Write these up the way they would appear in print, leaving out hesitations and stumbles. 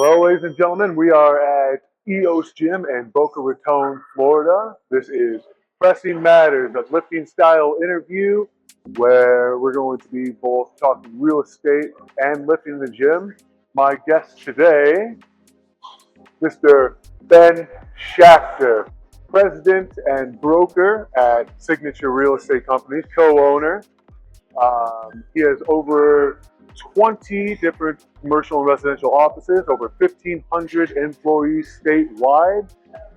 Hello, ladies and gentlemen. We are at EOS Gym in Boca Raton, Florida. This is Pressing Matters, a lifting style interview where we're going to be both talking real estate and lifting in the gym. My guest today, Mr. Ben Schachter, president and broker at Signature Real Estate Companies, co-owner. He has over 20 different commercial and residential offices, over 1,500 employees statewide.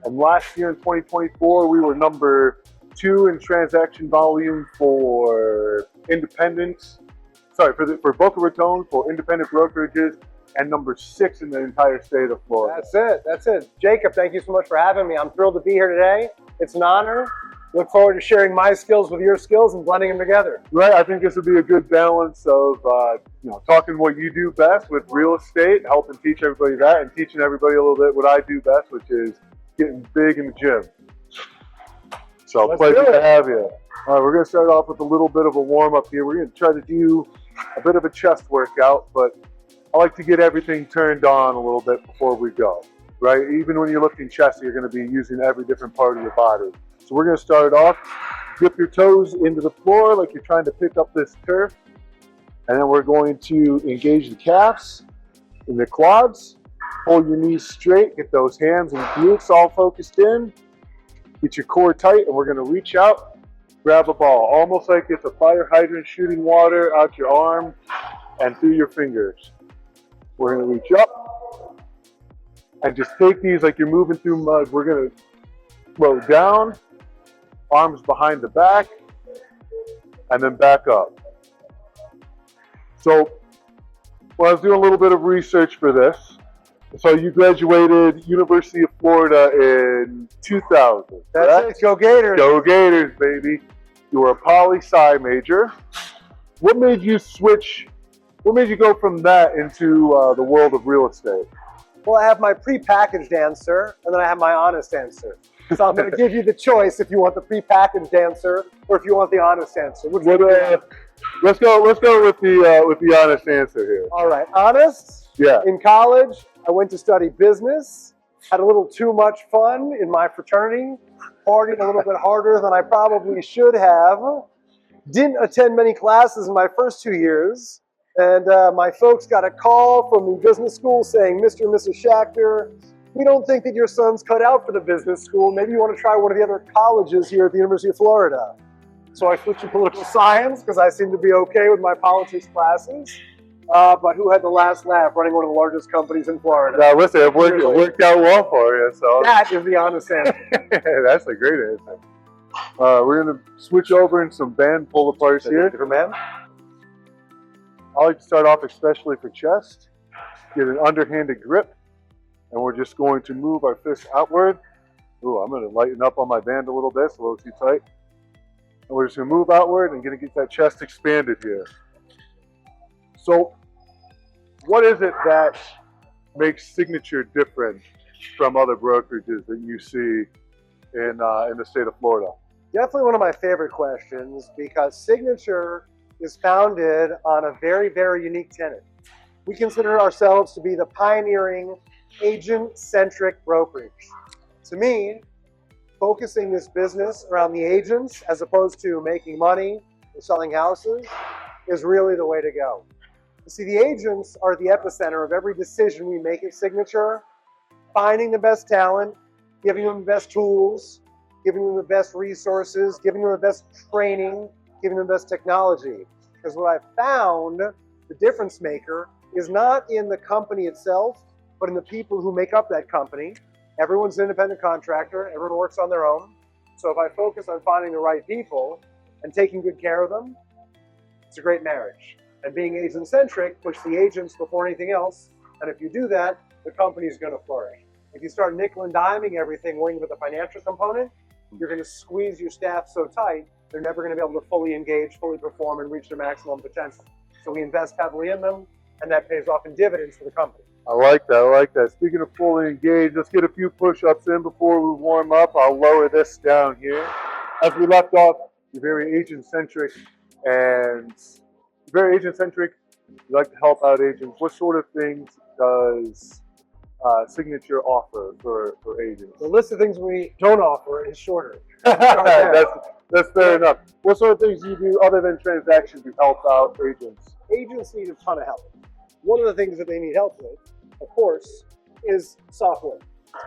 And last year in 2024, we were number 2 in transaction volume for for Boca Raton for independent brokerages, and number 6 in the entire state of Florida. That's it. Jacob, thank you so much for having me. I'm thrilled to be here today. It's an honor. Look forward to sharing my skills with your skills and blending them together. Right, I think this would be a good balance of talking what you do best with real estate, helping teach everybody that, and teaching everybody a little bit what I do best, which is getting big in the gym. So pleasure to have you. All right, we're going to start off with a little bit of a warm-up here. We're going to try to do a bit of a chest workout, but I like to get everything turned on a little bit before we go, right? Even when you're lifting chest, you're going to be using every different part of your body. So we're going to start off, dip your toes into the floor like you're trying to pick up this turf. And then we're going to engage the calves and the quads. Pull your knees straight, get those hands and glutes all focused in. Get your core tight, and we're going to reach out, grab a ball. Almost like it's a fire hydrant shooting water out your arm and through your fingers. We're going to reach up and just take these like you're moving through mud. We're going to flow down, arms behind the back, and then back up. So, I was doing a little bit of research for this. So you graduated University of Florida in 2000. That's it. Go Gators. Go Gators, baby. You were a poli-sci major. What made you switch? What made you go from that into the world of real estate? Well, I have my prepackaged answer, and then I have my honest answer. So I'm going to give you the choice if you want the prepackaged answer or if you want the honest answer. Let's go with the honest answer here. All right, honest. Yeah. In college, I went to study business. Had a little too much fun in my fraternity. Partied a little bit harder than I probably should have. Didn't attend many classes in my first 2 years. And my folks got a call from the business school saying, Mr. and Mrs. Schachter, we don't think that your son's cut out for the business school. Maybe you want to try one of the other colleges here at the University of Florida. So I switched to political science because I seemed to be okay with my politics classes. But who had the last laugh running one of the largest companies in Florida? Now listen, it worked out well for you. So that is the honest answer. That's a great answer. We're going to switch over in some band pull aparts here. Different man. I like to start off, especially for chest, get an underhanded grip, and we're just going to move our fists outward. Ooh, I'm going to lighten up on my band a little bit, it's a little too tight. And we're just going to move outward and going to get that chest expanded here. So, what is it that makes Signature different from other brokerages that you see in the state of Florida? Definitely one of my favorite questions, because Signature is founded on a very, very unique tenet. We consider ourselves to be the pioneering agent-centric brokerage. To me, focusing this business around the agents as opposed to making money or selling houses is really the way to go. You see, the agents are the epicenter of every decision we make at Signature, finding the best talent, giving them the best tools, giving them the best resources, giving them the best training, giving them the best technology. Because what I found, the difference maker, is not in the company itself, but in the people who make up that company. Everyone's an independent contractor. Everyone works on their own. So if I focus on finding the right people and taking good care of them, it's a great marriage. And being agent-centric, push the agents before anything else. And if you do that, the company's going to flourish. If you start nickel and diming everything, worrying with the financial component, you're going to squeeze your staff so tight, they're never going to be able to fully engage, fully perform, and reach their maximum potential. So we invest heavily in them, and that pays off in dividends for the company. I like that. Speaking of fully engaged, let's get a few push-ups in before we warm up. I'll lower this down here. As we left off, you're very agent-centric, you like to help out agents. What sort of things does signature offer for agents? The list of things we don't offer is shorter. That's fair enough. What sort of things do you do other than transactions to help out agents? Agents need a ton of help. One of the things that they need help with, of course, is software.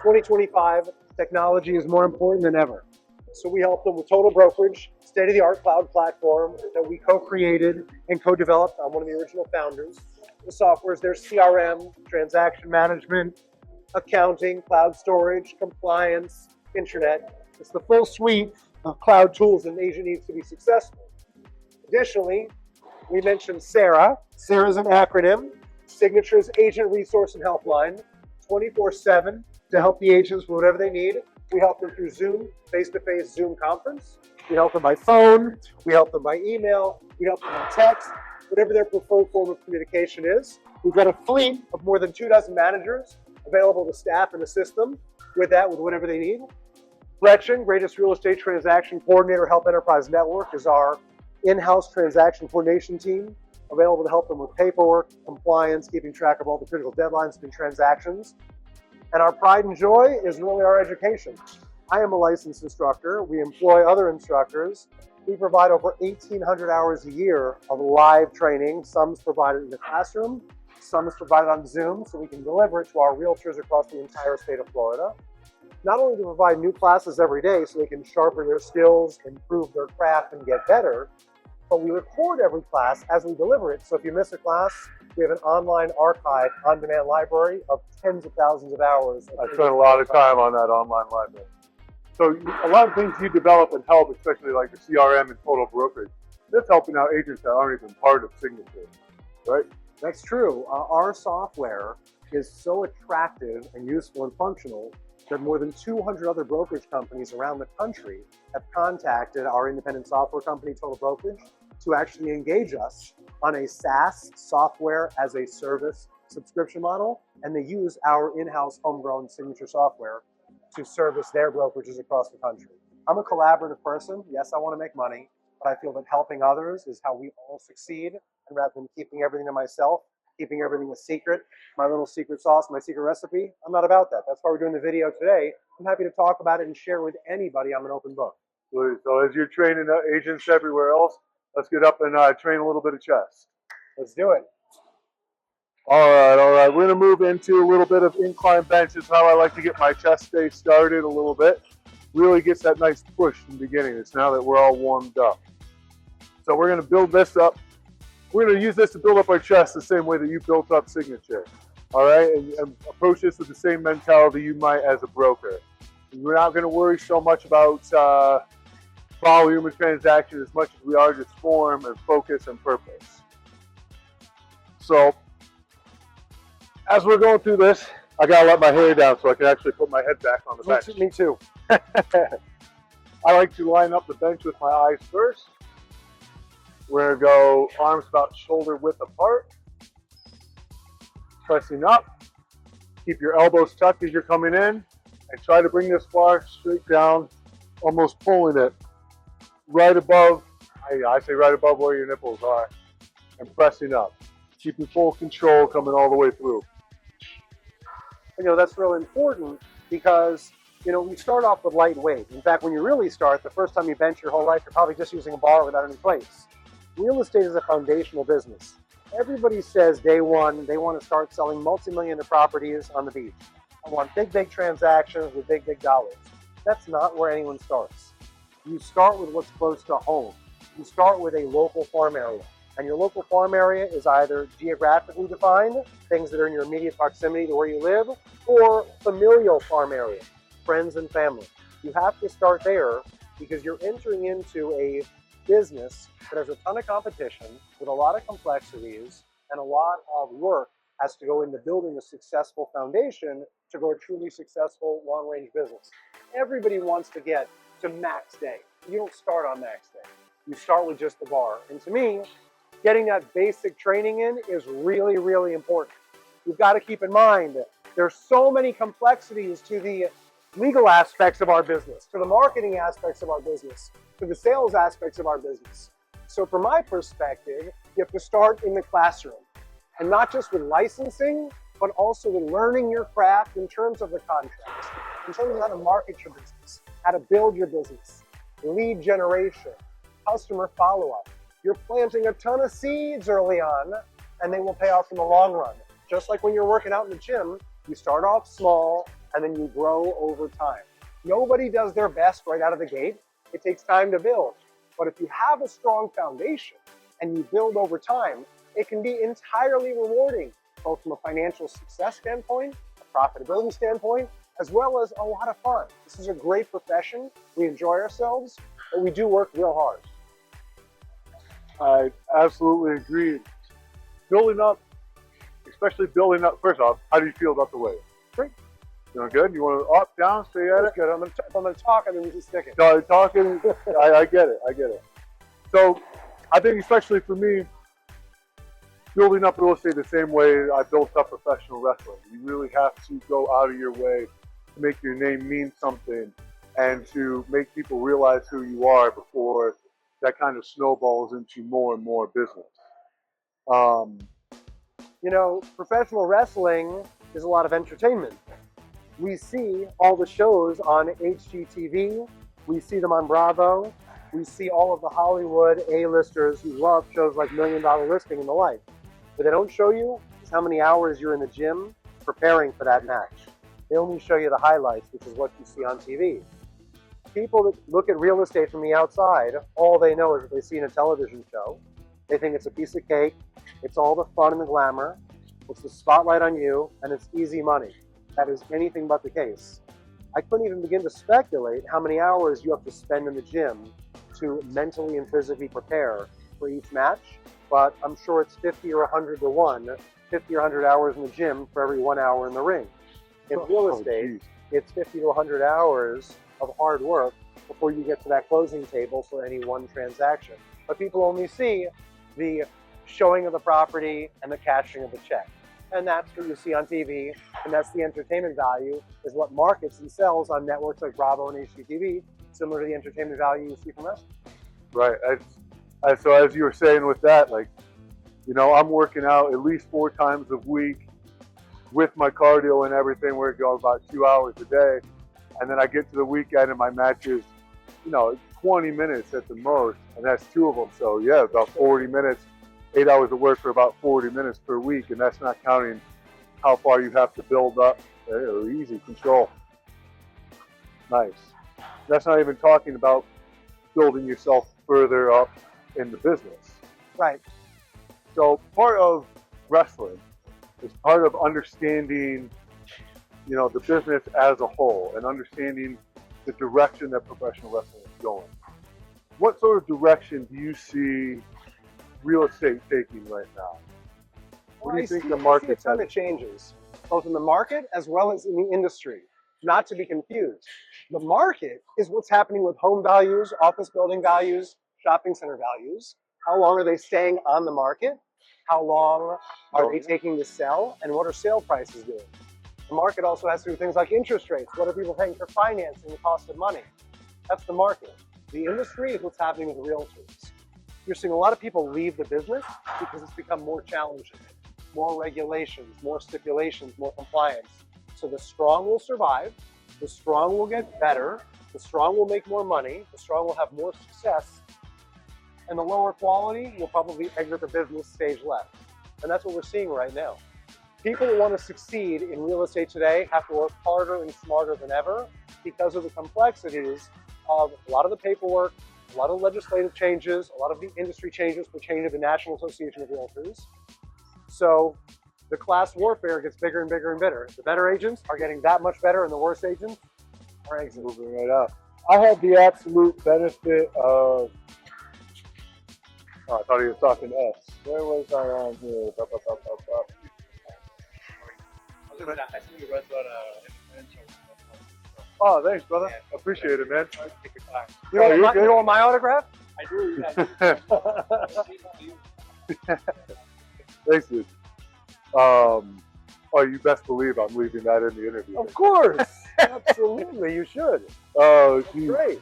2025, technology is more important than ever. So we help them with Total Brokerage, state-of-the-art cloud platform that we co-created and co-developed. I'm one of the original founders. The software is their CRM, transaction management, accounting, cloud storage, compliance, internet. It's the full suite of cloud tools an agent needs to be successful. Additionally, we mentioned SARA. SARA is an acronym. Signature's Agent Resource and Helpline, 24/7 to help the agents with whatever they need. We help them through Zoom, face-to-face Zoom conference. We help them by phone. We help them by email. We help them by text, whatever their preferred form of communication is. We've got a fleet of more than 24 managers available to staff and assist them with that, with whatever they need. Gretchen, Greatest Real Estate Transaction Coordinator Help Enterprise Network, is our in-house transaction coordination team, available to help them with paperwork, compliance, keeping track of all the critical deadlines and transactions. And our pride and joy is really our education. I am a licensed instructor. We employ other instructors. We provide over 1,800 hours a year of live training. Some is provided in the classroom, some is provided on Zoom, so we can deliver it to our realtors across the entire state of Florida. Not only to provide new classes every day so they can sharpen their skills, improve their craft, and get better, but we record every class as we deliver it. So if you miss a class, we have an online archive, on-demand library of tens of thousands of hours. I spent a lot of time on that online library. So a lot of things you develop and help, especially like the CRM and Total Brokerage, that's helping out agents that aren't even part of Signature, right? That's true. Our software is so attractive and useful and functional that more than 200 other brokerage companies around the country have contacted our independent software company, Total Brokerage, to actually engage us on a SaaS, software as a service subscription model, and they use our in-house homegrown Signature software to service their brokerages across the country. I'm a collaborative person. Yes, I want to make money, but I feel that helping others is how we all succeed, and rather than keeping everything to myself, keeping everything a secret, my little secret sauce, my secret recipe, I'm not about that. That's why we're doing the video today. I'm happy to talk about it and share with anybody. I'm an open book. So as you're training agents everywhere else, let's get up and train a little bit of chest. Let's do it. All right. We're going to move into a little bit of incline bench. This is how I like to get my chest day started a little bit. Really gets that nice push in the beginning. It's now that we're all warmed up. So we're going to build this up. We're going to use this to build up our chest the same way that you built up Signature. All right, and approach this with the same mentality you might as a broker. We're not going to worry so much about volume of transaction as much as we are just form and focus and purpose. So as we're going through this, I got to let my hair down so I can actually put my head back on the bench. Me too. I like to line up the bench with my eyes first. We're going to go arms about shoulder width apart. Pressing up. Keep your elbows tucked as you're coming in. And try to bring this bar straight down, almost pulling it right above, I say right above where your nipples are. And pressing up. Keeping full control coming all the way through. You know, that's real important because, you know, we start off with light weight. In fact, when you really start, the first time you bench your whole life, you're probably just using a bar without any plates. Real estate is a foundational business. Everybody says day one, they want to start selling multi-million properties on the beach. I want big, big transactions with big, big dollars. That's not where anyone starts. You start with what's close to home. You start with a local farm area. And your local farm area is either geographically defined, things that are in your immediate proximity to where you live, or familial farm area, friends and family. You have to start there because you're entering into a business that has a ton of competition with a lot of complexities and a lot of work has to go into building a successful foundation to grow a truly successful long-range business. Everybody wants to get to max day. You don't start on max day. You start with just the bar. And to me, getting that basic training in is really, really important. You've got to keep in mind that there's so many complexities to the legal aspects of our business, to the marketing aspects of our business, to the sales aspects of our business. So from my perspective, you have to start in the classroom. And not just with licensing, but also in learning your craft in terms of the contracts, in terms of how to market your business, how to build your business, lead generation, customer follow-up. You're planting a ton of seeds early on, and they will pay off in the long run. Just like when you're working out in the gym, you start off small, and then you grow over time. Nobody does their best right out of the gate. It takes time to build. But if you have a strong foundation and you build over time, it can be entirely rewarding, both from a financial success standpoint, a profitability standpoint, as well as a lot of fun. This is a great profession. We enjoy ourselves, but we do work real hard. I absolutely agree. Building up, especially building up, first off, how do you feel about the weight? Great. Doing good? You want to up, down, stay at That's it? good. If I'm going to talk, I mean, we can stick it. No, you're talking, I get it, I get it. So I think especially for me, building up real estate the same way I built up professional wrestling. You really have to go out of your way to make your name mean something and to make people realize who you are before that kind of snowballs into more and more business. You know, professional wrestling is a lot of entertainment. We see all the shows on HGTV. We see them on Bravo. We see all of the Hollywood A-listers who love shows like $1 Million Listing and the like. What they don't show you is how many hours you're in the gym preparing for that match. They only show you the highlights, which is what you see on TV. People that look at real estate from the outside, all they know is what they see in a television show. They think it's a piece of cake, it's all the fun and the glamour, it's the spotlight on you, and it's easy money. That is anything but the case. I couldn't even begin to speculate how many hours you have to spend in the gym to mentally and physically prepare for each match, but I'm sure it's 50 or 100 to 1, 50 or 100 hours in the gym for every 1 hour in the ring. In real estate, it's 50 to 100 hours of hard work before you get to that closing table for any one transaction. But people only see the showing of the property and the cashing of the check. And that's what you see on TV, and that's the entertainment value, is what markets and sells on networks like Bravo and HGTV, similar to the entertainment value you see from us. Right. So as you were saying with that, like, you know, I'm working out at least 4 times a week with my cardio and everything. We're going about 2 hours a day. And then I get to the weekend and my match is, you know, 20 minutes at the most, and that's 2 of them. So yeah, about 40 minutes, 8 hours of work for about 40 minutes per week. And that's not counting how far you have to build up. Easy control. Nice. That's not even talking about building yourself further up in the business. Right. So part of wrestling is part of understanding, you know, the business as a whole and understanding the direction that professional wrestling is going. What sort of direction do you see real estate taking right now? What do you think the market's I see a ton of changes, both in the market as well as in the industry. Not to be confused. The market is what's happening with home values, office building values, shopping center values. How long are they staying on the market? How long are they taking to sell? And what are sale prices doing? The market also has to do things like interest rates. What are people paying for financing, the cost of money? That's the market. The industry is what's happening with realtors. You're seeing a lot of people leave the business because it's become more challenging. More regulations, more stipulations, more compliance. So the strong will survive, the strong will get better, the strong will make more money, the strong will have more success, and the lower quality will probably exit the business stage left. And that's what we're seeing right now. People who want to succeed in real estate today have to work harder and smarter than ever because of the complexities of a lot of the paperwork, a lot of legislative changes, a lot of the industry changes pertaining to the National Association of Realtors. So the class warfare gets bigger and bigger and bigger. The better agents are getting that much better, and the worse agents are exiting. Moving right out. I had the absolute benefit of. Oh, I thought he was talking to us. Where was I on here? Oh, thanks, brother. Appreciate it, man. You don't want my autograph? I do. Thanks, dude. Oh, you best believe I'm leaving that in the interview. Of course. Absolutely, you should. Oh, geez. Great.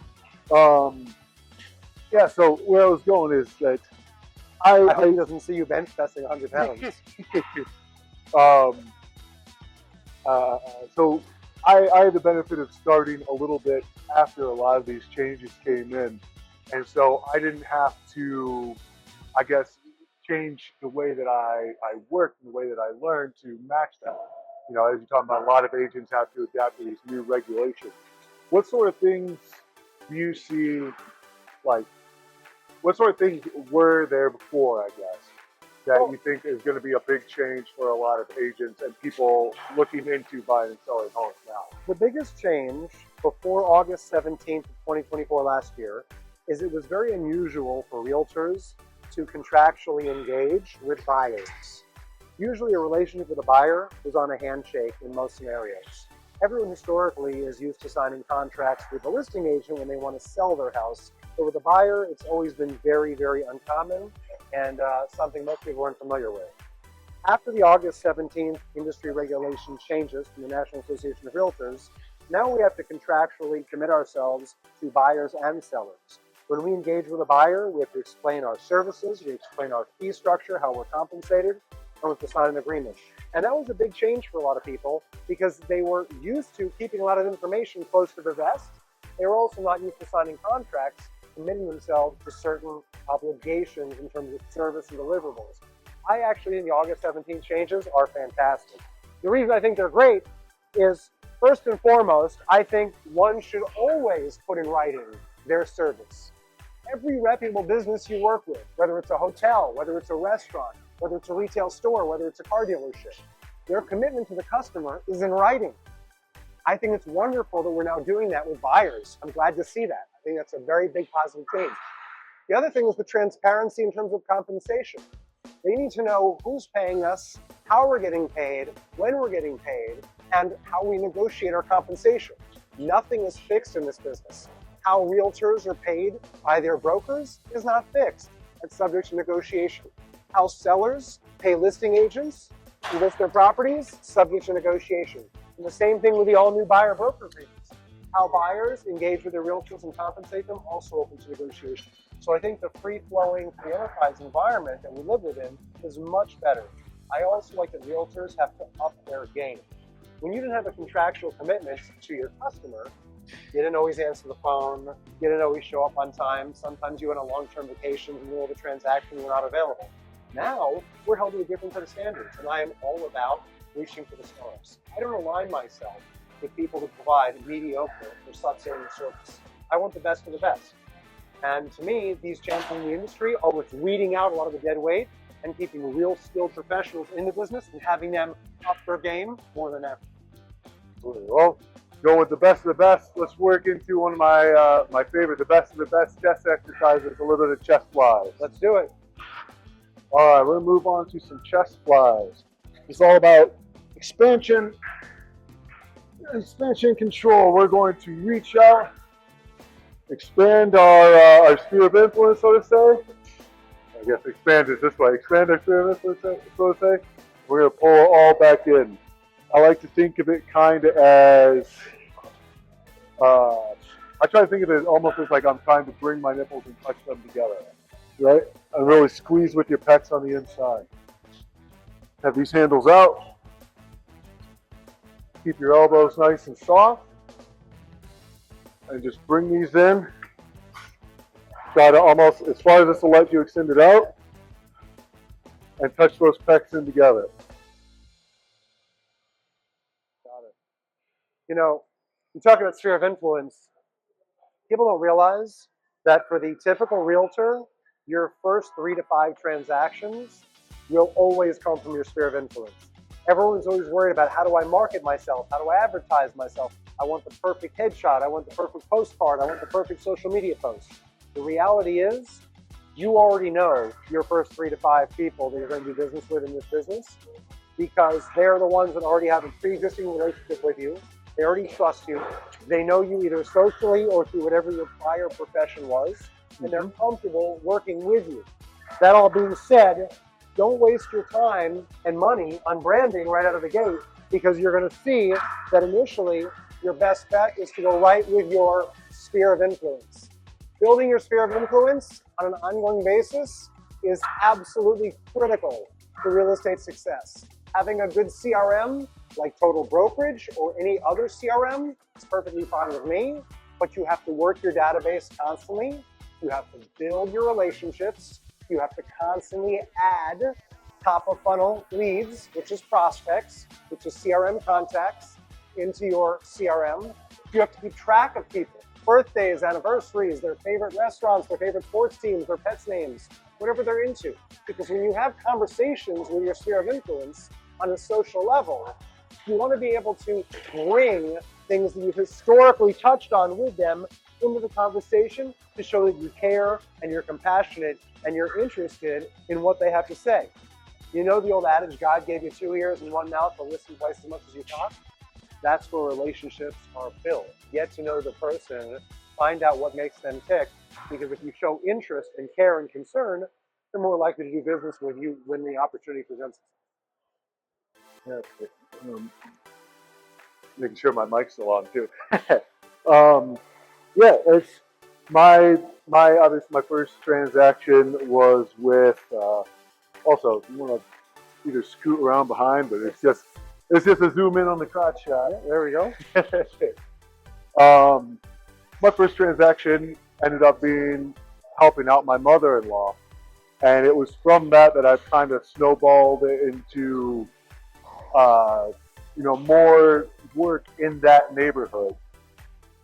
Yeah, so where I was going is that I hope he doesn't see you bench pressing 100 pounds. So I had the benefit of starting a little bit after a lot of these changes came in. And so I didn't have to, I guess, change the way that I work and the way that I learn to match that. As you're talking about, a lot of agents have to adapt to these new regulations. What sort of things do you see, like, what sort of things were there before, I guess, that Well, you think is going to be a big change for a lot of agents and people looking into buying and selling homes now? the biggest change before August 17th, 2024 last year is it was very unusual for realtors to contractually engage with buyers. Usually a relationship with a buyer was on a handshake in most scenarios. Everyone historically is used to signing contracts with a listing agent when they want to sell their house. But with a buyer, it's always been very, very uncommon and something most people aren't familiar with. After the August 17th industry regulation changes from the National Association of Realtors, now we have to contractually commit ourselves to buyers and sellers. When we engage with a buyer, we have to explain our services, we explain our fee structure, how we're compensated, and we have to sign an agreement. And that was a big change for a lot of people because they were used to keeping a lot of information close to their vest. They were also not used to signing contracts, committing themselves to certain obligations in terms of service and deliverables. I actually think the August 17th changes are fantastic. The reason I think they're great is, first and foremost, I think one should always put in writing their service. Every reputable business you work with, whether it's a hotel, whether it's a restaurant, whether it's a retail store, whether it's a car dealership, their commitment to the customer is in writing. I think it's wonderful that we're now doing that with buyers. I'm glad to see that. I think that's a very big positive change. The other thing is the transparency in terms of compensation. They need to know who's paying us, how we're getting paid, when we're getting paid, and how we negotiate our compensation. Nothing is fixed in this business. How realtors are paid by their brokers is not fixed. It's subject to negotiation. How sellers pay listing agents to list their properties, subject to negotiation. And the same thing with the all-new buyer broker agreements. How buyers engage with their realtors and compensate them, also open to negotiation. So I think the free-flowing, free enterprise environment that we live within is much better. I also like that realtors have to up their game. When you didn't have a contractual commitment to your customer, you didn't always answer the phone, you didn't always show up on time, sometimes you went on long-term vacation in the middle of a transaction, you were not available. Now, we're held to a different set of standards, and I am all about reaching for the stars. I don't align myself with people who provide mediocre or substandard service. I want the best of the best. And to me, these champions in the industry are what's weeding out a lot of the dead weight and keeping real skilled professionals in the business and having them up their game more than ever. Well, go with the best of the best. Let's work into one of my favorite, the best of the best chest exercises, a little bit of chest flies. Let's do it. All right, we're going to move on to some chest flies. It's all about expansion control. We're going to reach out, expand our sphere of influence, so to say. I guess expand it this way. Expand our sphere of influence, so to say. We're going to pull it all back in. I like to think of it kind of as, I try to think of it almost as like I'm trying to bring my nipples and touch them together, right? And really squeeze with your pecs on the inside. Have these handles out. Keep your elbows nice and soft. And just bring these in. Try to almost, as far as this will let you, extend it out. And touch those pecs in together. Got it. You know, you talk about sphere of influence. People don't realize that for the typical realtor, your first 3 to 5 transactions will always come from your sphere of influence. Everyone's always worried about, how do I market myself? How do I advertise myself? I want the perfect headshot. I want the perfect postcard. I want the perfect social media post. The reality is, you already know your first 3 to 5 people that you're going to do business with in this business, because they're the ones that already have a pre-existing relationship with you. They already trust you. They know you either socially or through whatever your prior profession was, and they're comfortable working with you. That all being said, don't waste your time and money on branding right out of the gate, because you're going to see that initially your best bet is to go right with your sphere of influence. Building your sphere of influence on an ongoing basis is absolutely critical to real estate success. Having a good CRM like Total Brokerage or any other CRM, it's perfectly fine with me, but you have to work your database constantly. You have to build your relationships. You have to constantly add top of funnel leads, which is prospects, which is CRM contacts, into your CRM. You have to keep track of people, birthdays, anniversaries, their favorite restaurants, their favorite sports teams, their pets' names, whatever they're into. Because when you have conversations with your sphere of influence on a social level, you want to be able to bring things that you've historically touched on with them into the conversation to show that you care and you're compassionate and you're interested in what they have to say. You know the old adage, God gave you 2 ears and 1 mouth, but listen twice as much as you talk? That's where relationships are built. Get to know the person, find out what makes them tick, because if you show interest and care and concern, they're more likely to do business with you when the opportunity presents itself. Yeah, making sure my mic's still on too. Yeah, it's my obviously my first transaction was with also you want to either scoot around behind, but it's just a zoom in on the crotch shot. Yeah, there we go. My first transaction ended up being helping out my mother-in-law, and it was from that I've kind of snowballed it into more work in that neighborhood,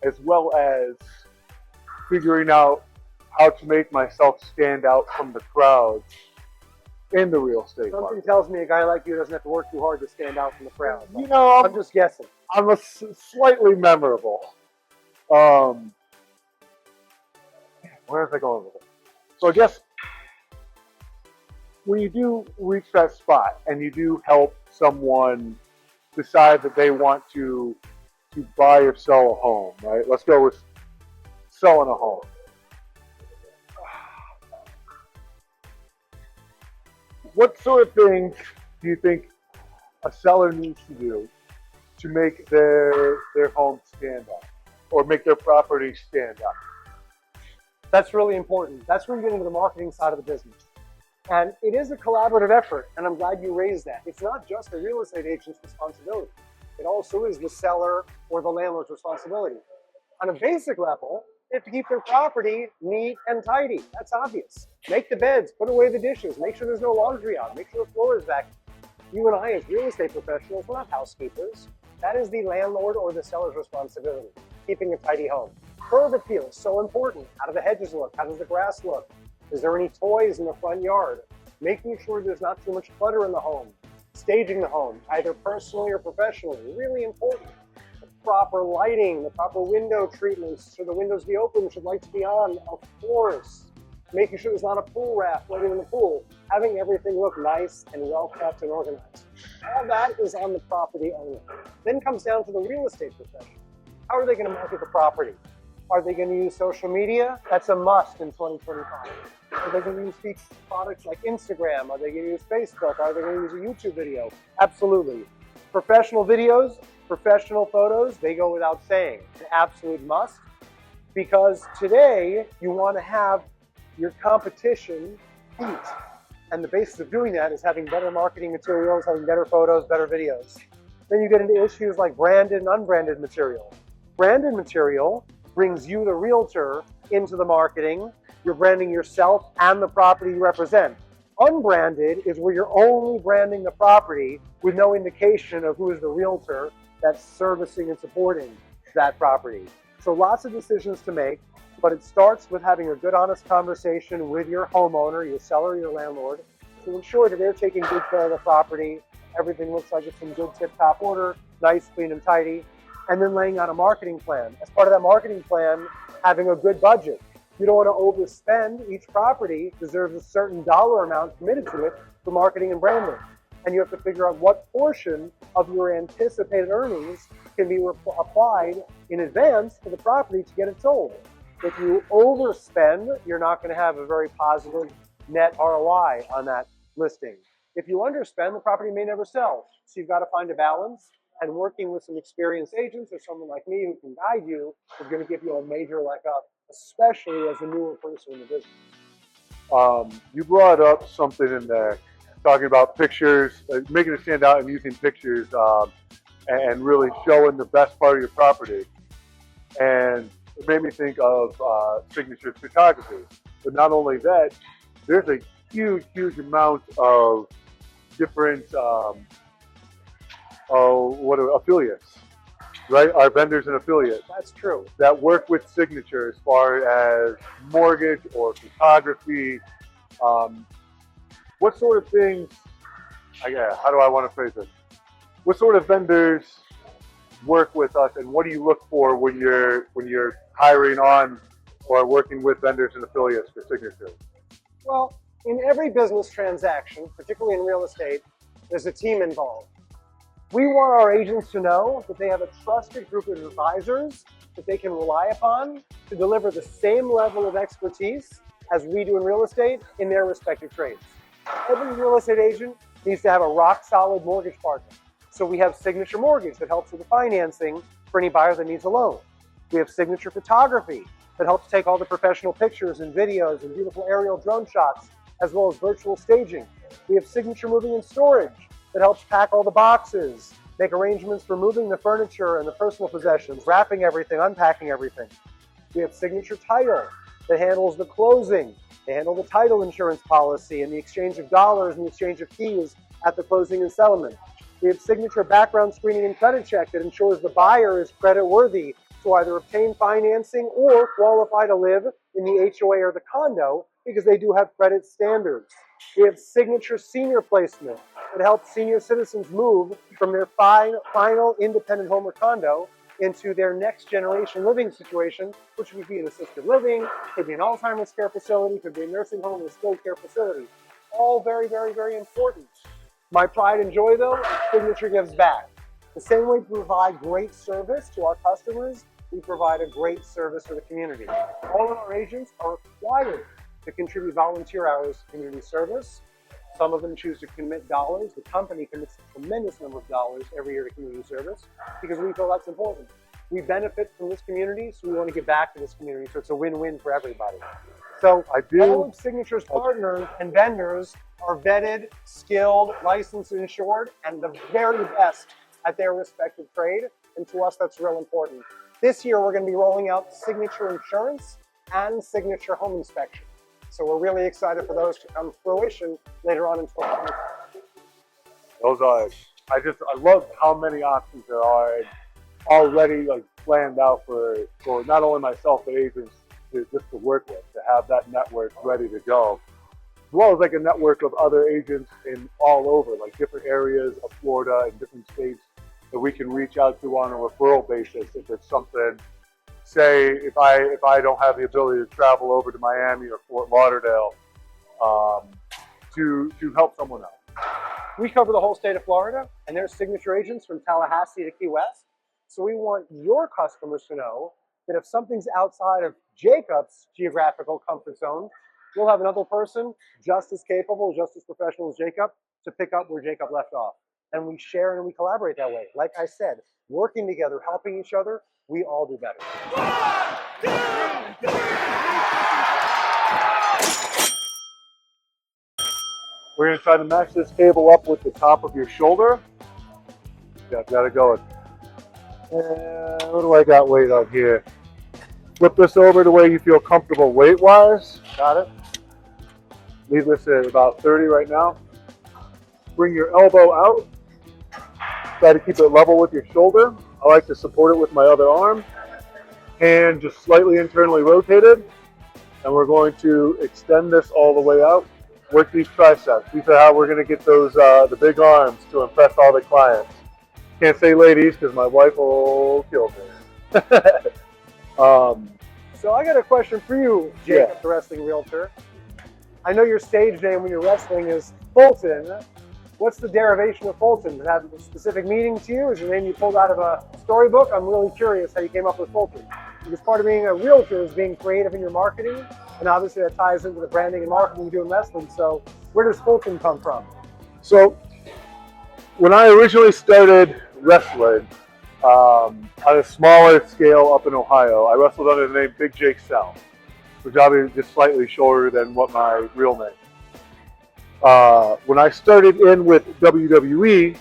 as well as figuring out how to make myself stand out from the crowd in the real estate Something market. tells me a guy like you doesn't have to work too hard to stand out from the crowd. You know, I'm just guessing. I'm a slightly memorable. Where was I going with it? So I guess when you do reach that spot and you do help someone decide that they want to buy or sell a home, right? Let's go with selling a home. What sort of things do you think a seller needs to do to make their home stand up or make their property stand up? That's really important. That's where you get into the marketing side of the business. And it is a collaborative effort, and I'm glad you raised that. It's not just the real estate agent's responsibility. It also is the seller or the landlord's responsibility. On a basic level, they have to keep their property neat and tidy. That's obvious. Make the beds, put away the dishes, make sure there's no laundry out, make sure the floor is vacuumed. You and I, as real estate professionals, we're not housekeepers. That is the landlord or the seller's responsibility, keeping a tidy home. Curb appeal is so important. How do the hedges look? How does the grass look? Is there any toys in the front yard? Making sure there's not too much clutter in the home. Staging the home, either personally or professionally, really important. The proper lighting, the proper window treatments, should the windows be open, should lights be on, of course. Making sure there's not a pool raft waiting in the pool. Having everything look nice and well kept and organized. All that is on the property owner. Then comes down to the real estate professional. How are they going to market the property? Are they going to use social media? That's a must in 2025. Are they going to use featured products like Instagram? Are they going to use Facebook? Are they going to use a YouTube video? Absolutely. Professional videos, professional photos, they go without saying. An absolute must. Because today, you want to have your competition beat. And the basis of doing that is having better marketing materials, having better photos, better videos. Then you get into issues like branded and unbranded material. Branded material brings you, the realtor, into the marketing. You're branding yourself and the property you represent. Unbranded is where you're only branding the property with no indication of who is the realtor that's servicing and supporting that property. So lots of decisions to make, but it starts with having a good, honest conversation with your homeowner, your seller, your landlord, to ensure that they're taking good care of the property. Everything looks like it's in good tip-top order, nice, clean, and tidy. And then laying out a marketing plan. As part of that marketing plan, having a good budget. You don't want to overspend. Each property deserves a certain dollar amount committed to it for marketing and branding. And you have to figure out what portion of your anticipated earnings can be applied in advance to the property to get it sold. If you overspend, you're not going to have a very positive net ROI on that listing. If you underspend, the property may never sell. So you've got to find a balance. And working with some experienced agents or someone like me who can guide you is going to give you a major leg up, especially as a newer person in the business. You brought up something in there, talking about pictures, making it stand out and using pictures. and really showing the best part of your property. And it made me think of signature photography. But not only that, there's a huge amount of different affiliates, right? Our vendors and affiliates. That's true. That work with signature as far as mortgage or photography. What sort of things? How do I want to phrase this? What sort of vendors work with us, and what do you look for when you're hiring on or working with vendors and affiliates for signature? Well, in every business transaction, particularly in real estate, there's a team involved. We want our agents to know that they have a trusted group of advisors that they can rely upon to deliver the same level of expertise as we do in real estate in their respective trades. Every real estate agent needs to have a rock-solid mortgage partner. So we have Signature Mortgage that helps with the financing for any buyer that needs a loan. We have Signature Photography that helps take all the professional pictures and videos and beautiful aerial drone shots, as well as virtual staging. We have Signature Moving and Storage that helps pack all the boxes, make arrangements for moving the furniture and the personal possessions, wrapping everything, unpacking everything. We have Signature Title that handles the closing. They handle the title insurance policy and the exchange of dollars and the exchange of keys at the closing and settlement. We have Signature Background Screening and Credit Check that ensures the buyer is credit worthy to either obtain financing or qualify to live in the HOA or the condo because they do have credit standards. We have Signature Senior Placement that helps senior citizens move from their final independent home or condo into their next generation living situation, which would be an assisted living, could be an Alzheimer's care facility, could be a nursing home or a skilled care facility. All very, very, very important. My pride and joy, though, Signature gives back. The same way we provide great service to our customers, we provide a great service for the community. All of our agents are required to contribute volunteer hours to community service. Some of them choose to commit dollars. The company commits a tremendous number of dollars every year to community service because we feel that's important. We benefit from this community, so we want to give back to this community, so it's a win-win for everybody. So all of Signature's partners and vendors are vetted, skilled, licensed, and insured, and the very best at their respective trade, and to us that's real important. This year we're going to be rolling out Signature Insurance and Signature Home Inspection. So we're really excited for those to come to fruition later on in 2025. I love how many options there are and already planned out for not only myself but agents just to work with, to have that network ready to go, as well as a network of other agents in all over, different areas of Florida and different states that we can reach out to on a referral basis if it's something. Say if I don't have the ability to travel over to Miami or Fort Lauderdale to help someone else. We cover the whole state of Florida, and there's Signature agents from Tallahassee to Key West. So we want your customers to know that if something's outside of Jacob's geographical comfort zone, we'll have another person just as capable, just as professional as Jacob to pick up where Jacob left off. And we share and we collaborate that way. Like I said, working together, helping each other, we all do better. 1, 2, 3. We're going to try to match this cable up with the top of your shoulder. Yeah, got it going. And what do I got weight on here? Flip this over the way you feel comfortable weight-wise. Got it. Leave this at about 30 right now. Bring your elbow out. Try to keep it level with your shoulder. I like to support it with my other arm. Hand just slightly internally rotated. And we're going to extend this all the way out. Work these triceps. These are how we're going to get those the big arms to impress all the clients. Can't say ladies because my wife will kill me. So I got a question for you, Jacob, the Wrestling Realtor. I know your stage name when you're wrestling is Fulton. What's the derivation of Fulton? Did it have a specific meaning to you? Is your name you pulled out of a storybook? I'm really curious how you came up with Fulton. Because part of being a realtor is being creative in your marketing, and obviously that ties into the branding and marketing you do in wrestling. So where does Fulton come from? So when I originally started wrestling on a smaller scale up in Ohio, I wrestled under the name Big Jake South, which obviously is just slightly shorter than what my real name. When I started in with WWE,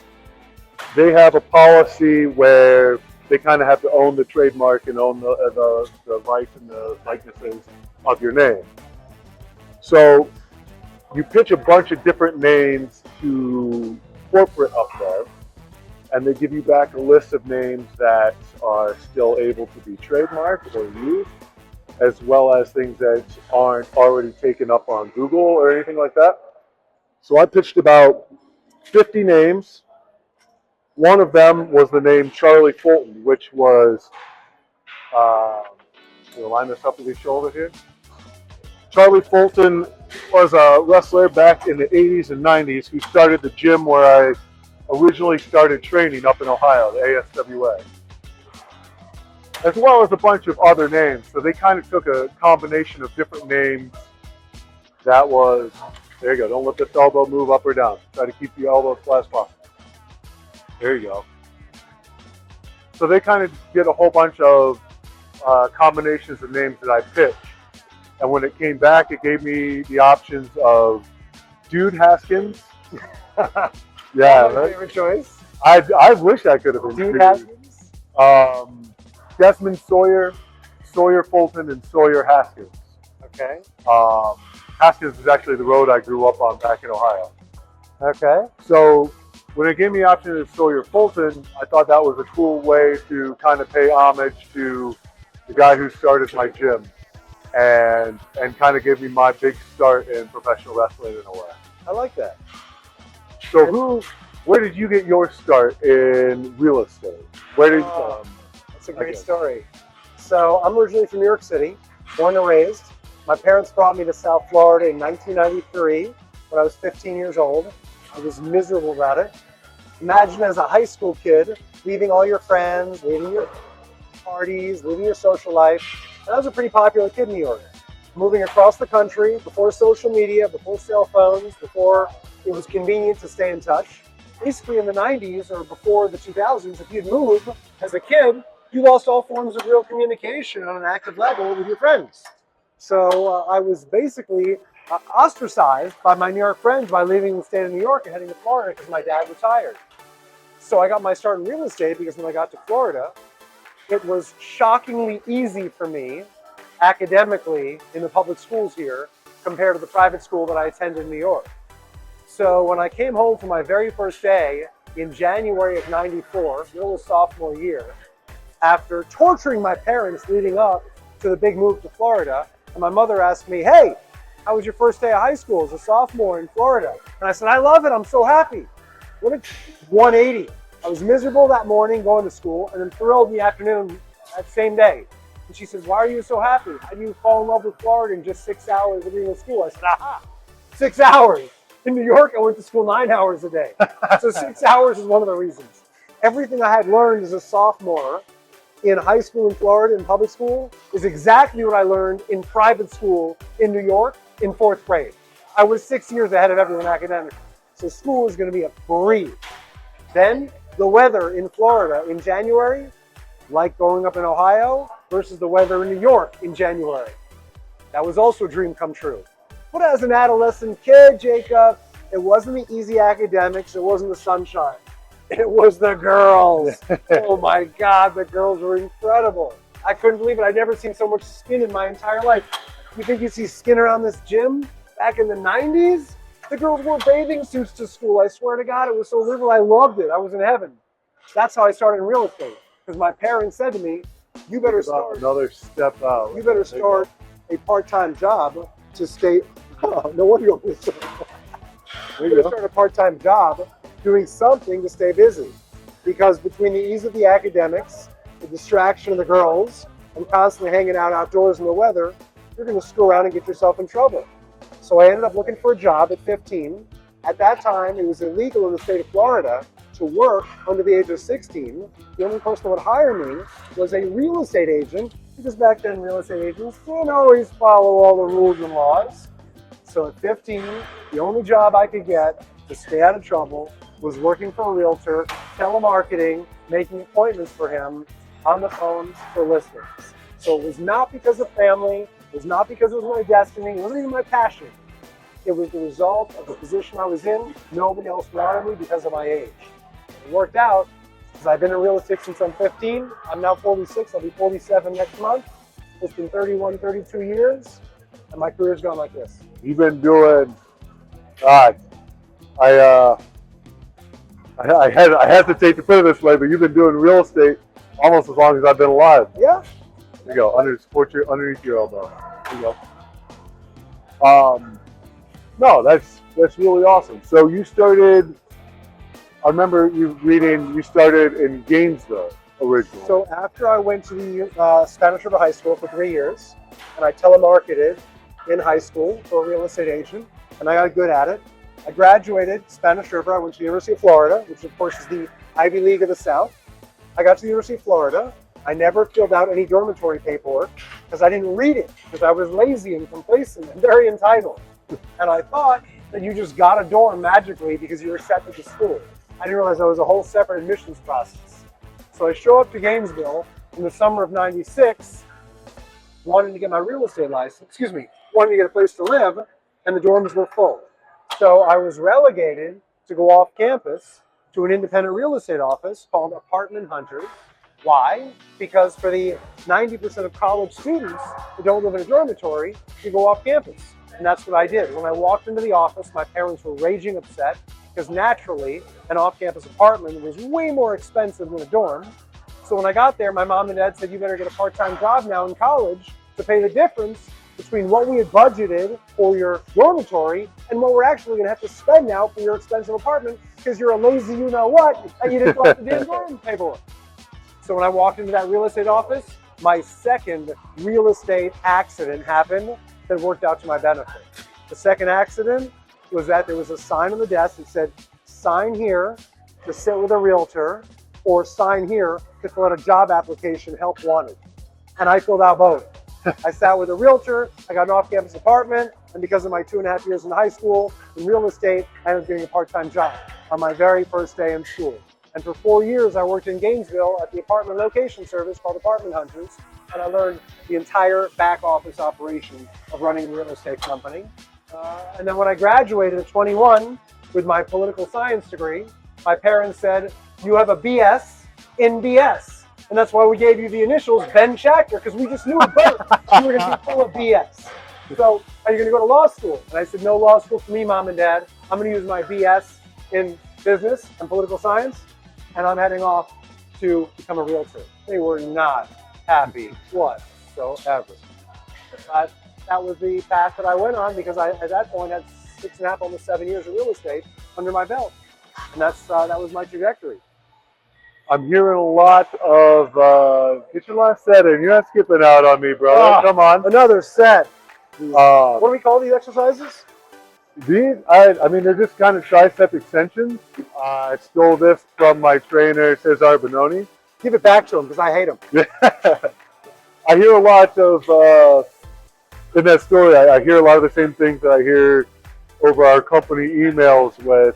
they have a policy where they kind of have to own the trademark and own the rights and the likenesses of your name. So you pitch a bunch of different names to corporate up there, and they give you back a list of names that are still able to be trademarked or used, as well as things that aren't already taken up on Google or anything like that. So I pitched about 50 names. One of them was the name Charlie Fulton, which was, we'll line this up with his shoulder here. Charlie Fulton was a wrestler back in the 80s and 90s who started the gym where I originally started training up in Ohio, the ASWA, as well as a bunch of other names. So they kind of took a combination of different names that was, there you go, don't let this elbow move up or down. Try to keep the elbow as flat as possible. There you go. So they kind of did a whole bunch of combinations of names that I pitched. And when it came back, it gave me the options of Dude Haskins. Yeah, My favorite choice. I wish I could have been Dude Haskins. Desmond Sawyer, Sawyer Fulton, and Sawyer Haskins. Okay. Haskins is actually the road I grew up on back in Ohio. Okay. So when it gave me the option of Sawyer Fulton, I thought that was a cool way to kind of pay homage to the guy who started my gym and kind of give me my big start in professional wrestling in a way. I like that. So where did you get your start in real estate? Where did That's a great story. So I'm originally from New York City, born and raised. My parents brought me to South Florida in 1993 when I was 15 years old. I was miserable about it. Imagine as a high school kid, leaving all your friends, leaving your parties, leaving your social life. And I was a pretty popular kid in New York. Moving across the country, before social media, before cell phones, before it was convenient to stay in touch. Basically in the 90s or before the 2000s, if you'd move as a kid, you lost all forms of real communication on an active level with your friends. So I was basically ostracized by my New York friends by leaving the state of New York and heading to Florida because my dad retired. So I got my start in real estate because when I got to Florida, it was shockingly easy for me academically in the public schools here compared to the private school that I attended in New York. So when I came home for my very first day in January of '94, middle of sophomore year, after torturing my parents leading up to the big move to Florida, and my mother asked me, "Hey, how was your first day of high school as a sophomore in Florida?" And I said, "I love it, I'm so happy." What a 180. I was miserable that morning going to school and then thrilled in the afternoon that same day. And she says, "Why are you so happy? How do you fall in love with Florida in just 6 hours of being in school?" I said, "Aha, 6 hours. In New York, I went to school 9 hours a day." So 6 hours is one of the reasons. Everything I had learned as a sophomore in high school in Florida in public school is exactly what I learned in private school in New York in 4th grade. I was 6 years ahead of everyone academically. So school is going to be a breeze. Then the weather in Florida in January, like growing up in Ohio, versus the weather in New York in January. That was also a dream come true. But as an adolescent kid, Jacob, it wasn't the easy academics, it wasn't the sunshine. It was the girls. Oh my God, the girls were incredible. I couldn't believe it. I'd never seen so much skin in my entire life. You think you'd see skin around this gym back in the 90s? The girls wore bathing suits to school. I swear to God, it was so liberal. I loved it. I was in heaven. That's how I started in real estate. Because my parents said to me, "You better start another step out. You better start a part-time job to stay." Oh, no wonder you're start a part-time job doing something to stay busy. Because between the ease of the academics, the distraction of the girls, and constantly hanging out outdoors in the weather, you're going to screw around and get yourself in trouble. So I ended up looking for a job at 15. At that time, it was illegal in the state of Florida to work under the age of 16. The only person that would hire me was a real estate agent, because back then real estate agents didn't always follow all the rules and laws. So at 15, the only job I could get to stay out of trouble was working for a realtor, telemarketing, making appointments for him on the phones for listings. So it was not because of family, it was not because it was my destiny, it wasn't even my passion. It was the result of the position I was in. Nobody else wanted me because of my age. It worked out because I've been in real estate since I'm 15. I'm now 46. I'll be 47 next month. It's been 31, 32 years, and my career's gone like this. You've been doing, God, I hesitate to put it this way, but you've been doing real estate almost as long as I've been alive. Yeah. There you go, underneath your elbow. There you go. No, that's really awesome. So you started, I remember you reading, you started in Gainesville originally. So after I went to the Spanish River High School for 3 years, and I telemarketed in high school for a real estate agent, and I got good at it. I graduated Spanish River. I went to the University of Florida, which of course is the Ivy League of the South. I got to the University of Florida. I never filled out any dormitory paperwork because I didn't read it because I was lazy and complacent and very entitled. And I thought that you just got a dorm magically because you were accepted to school. I didn't realize there was a whole separate admissions process. So I show up to Gainesville in the summer of '96, wanting to get my real estate license, wanting to get a place to live, and the dorms were full. So I was relegated to go off campus to an independent real estate office called Apartment Hunters. Why? Because for the 90% of college students who don't live in a dormitory, you go off campus. And that's what I did. When I walked into the office, my parents were raging upset because naturally an off-campus apartment was way more expensive than a dorm. So when I got there, my mom and dad said, you better get a part-time job now in college to pay the difference between what we had budgeted for your dormitory and what we're actually going to have to spend now for your expensive apartment because you're a lazy you-know-what and you didn't go out the damn dorm paperwork. So when I walked into that real estate office, my second real estate accident happened that worked out to my benefit. The second accident was that there was a sign on the desk that said, sign here to sit with a realtor or sign here to fill out a job application, help wanted. And I filled out both. I sat with a realtor, I got an off-campus apartment, and because of my 2.5 years in high school in real estate, I ended up getting a part-time job on my very first day in school. And for 4 years, I worked in Gainesville at the apartment location service called Apartment Hunters, and I learned the entire back office operation of running a real estate company. And then when I graduated at 21 with my political science degree, my parents said, you have a BS in BS. And that's why we gave you the initials Ben Schachter, because we just knew at birth you were going to be full of BS. So are you going to go to law school? And I said, no law school for me, Mom and Dad. I'm going to use my BS in business and political science, and I'm heading off to become a realtor. They were not happy whatsoever. But that was the path that I went on because I, at that point, had 6.5, almost 7 years of real estate under my belt. And that was my trajectory. I'm hearing a lot of, get your last set in. You're not skipping out on me, brother. Come on. Another set. What do we call these exercises? These, I mean, they're just kind of tricep extensions. I stole this from my trainer, Cesar Bononi. Give it back to him because I hate him. I hear a lot of, in that story, I hear a lot of the same things that I hear over our company emails with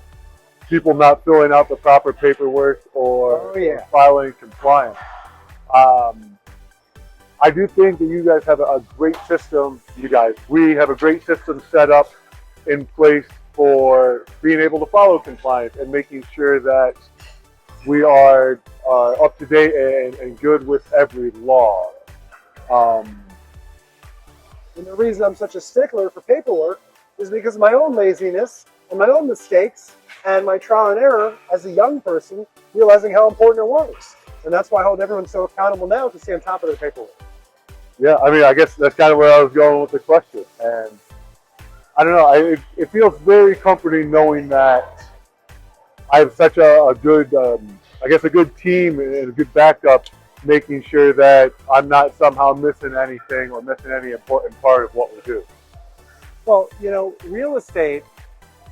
people not filling out the proper paperwork or filing compliance. I do think that you guys have a great system. We have a great system set up in place for being able to follow compliance and making sure that we are up to date and good with every law. And the reason I'm such a stickler for paperwork is because of my own laziness and my own mistakes and my trial and error as a young person, realizing how important it was. And that's why I hold everyone so accountable now to stay on top of their paperwork. Yeah, I mean, I guess that's kind of where I was going with the question. And I don't know, it feels very comforting knowing that I have such a good, I guess a good team and a good backup, making sure that I'm not somehow missing anything or missing any important part of what we do. Well, you know, real estate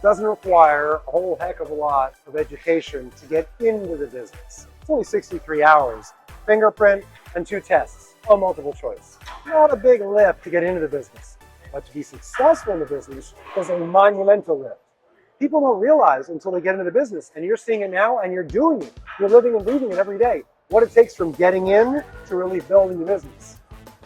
doesn't require a whole heck of a lot of education to get into the business. It's only 63 hours, fingerprint, and 2 tests, all multiple choice. Not a big lift to get into the business, but to be successful in the business is a monumental lift. People don't realize until they get into the business, and you're seeing it now, and you're doing it. You're living and breathing it every day. What it takes from getting in to really building the business.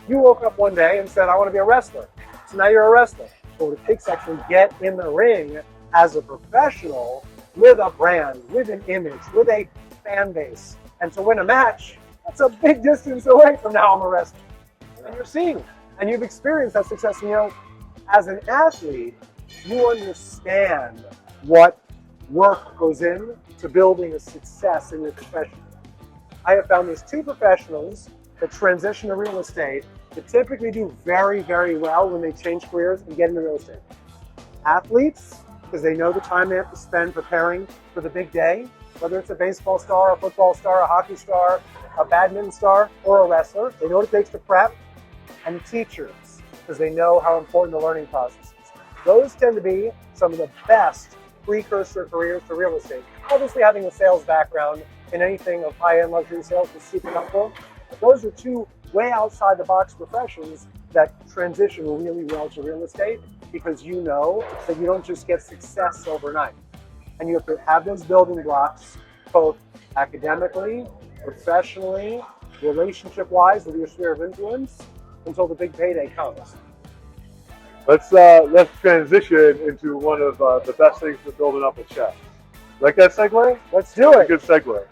You woke up one day and said, I want to be a wrestler. So now you're a wrestler. But what it takes to actually get in the ring as a professional with a brand, with an image, with a fan base. And to win a match, that's a big distance away from now I'm a wrestler. And you're seeing it. And you've experienced that success. And, you know, as an athlete, you understand what work goes in to building a success in your profession. I have found these two professionals that transition to real estate that typically do very, very well when they change careers and get into real estate. Athletes, because they know the time they have to spend preparing for the big day, whether it's a baseball star, a football star, a hockey star, a badminton star, or a wrestler. They know what it takes to prep. And teachers, because they know how important the learning process is. Those tend to be some of the best precursor careers to real estate. Obviously, having a sales background in anything of high-end luxury sales is super helpful. But those are two way outside the box professions that transition really well to real estate, because you know that you don't just get success overnight. And you have to have those building blocks, both academically, professionally, relationship-wise with your sphere of influence, until the big payday comes. Let's transition into one of the best things for building up a chest. Like that segue? Let's do it. Good segue.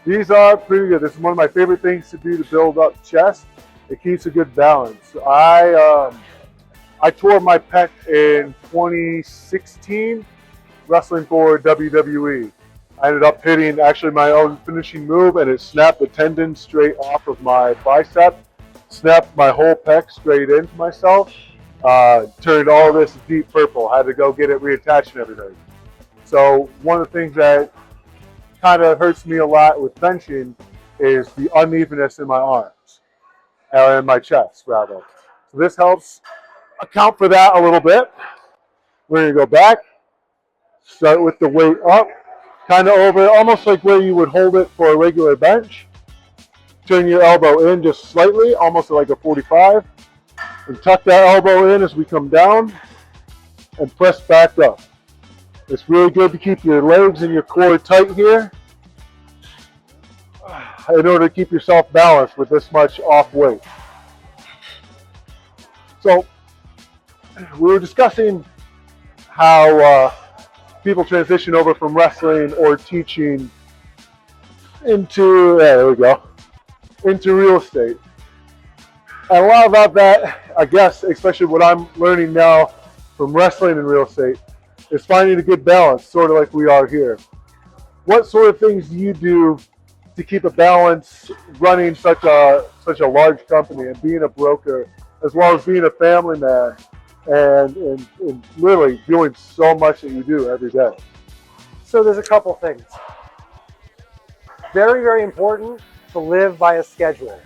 These are pretty good. This is one of my favorite things to do to build up chest. It keeps a good balance. I tore my pec in 2016 wrestling for WWE. I ended up hitting actually my own finishing move, and it snapped the tendon straight off of my bicep. Snapped my whole pec straight into myself, turned all this deep purple, had to go get it reattached and everything. So one of the things that kind of hurts me a lot with benching is the unevenness in my arms, or in my chest rather. So this helps account for that a little bit. We're gonna go back, start with the weight up, kind of over, almost like where you would hold it for a regular bench. Turn your elbow in just slightly, almost like a 45, and tuck that elbow in as we come down and press back up. It's really good to keep your legs and your core tight here in order to keep yourself balanced with this much off weight. So we were discussing how people transition over from wrestling or teaching into, there we go, into real estate. And a lot about that, I guess, especially what I'm learning now from wrestling and real estate, is finding a good balance, sort of like we are here. What sort of things do you do to keep a balance running such a large company and being a broker, as well as being a family man and literally doing so much that you do every day? So there's a couple things. Very, very important to live by a schedule.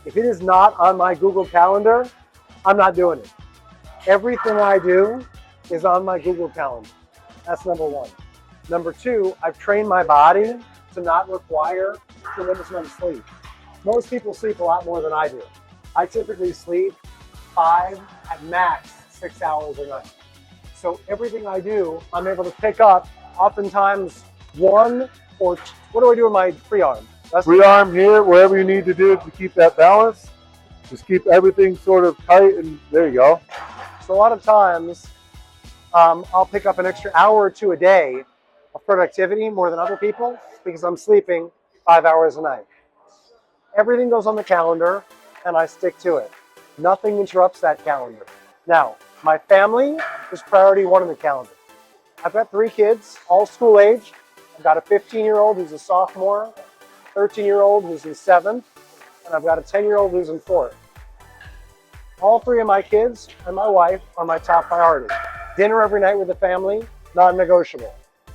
If it is not on my Google Calendar, I'm not doing it. Everything I do is on my Google Calendar. That's number one. Number two, I've trained my body to not require a tremendous amount of sleep. Most people sleep a lot more than I do. I typically sleep 5, at max 6 hours a night. So everything I do, I'm able to pick up oftentimes one or two. What do I do with my free arm? Free arm here, wherever you need to do to keep that balance. Just keep everything sort of tight, and there you go. So a lot of times, I'll pick up an extra hour or two a day of productivity more than other people because I'm sleeping 5 hours a night. Everything goes on the calendar, and I stick to it. Nothing interrupts that calendar. Now, my family is priority one on the calendar. I've got 3 kids, all school age. I've got a 15-year-old who's a sophomore, 13-year-old who's in 7th, and I've got a 10-year-old who's in 4th. All 3 of my kids and my wife are my top priority. Dinner every night with the family, non-negotiable.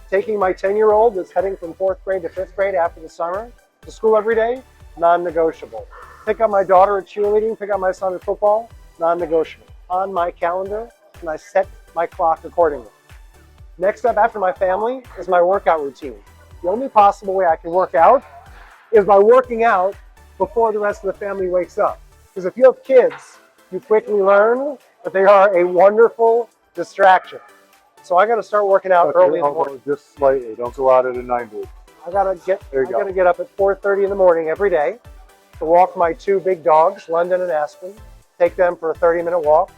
Taking my 10-year-old that's heading from 4th grade to 5th grade after the summer to school every day, non-negotiable. Pick up my daughter at cheerleading, pick up my son at football, non-negotiable. On my calendar, and I set my clock accordingly. Next up after my family is my workout routine. The only possible way I can work out is by working out before the rest of the family wakes up. Because if you have kids, you quickly learn that they are a wonderful distraction. So I got to start working out early in the morning. Just slightly. Don't go out at a 90. I got to get up at 4:30 in the morning every day to walk my 2 big dogs, London and Aspen. Take them for a 30-minute walk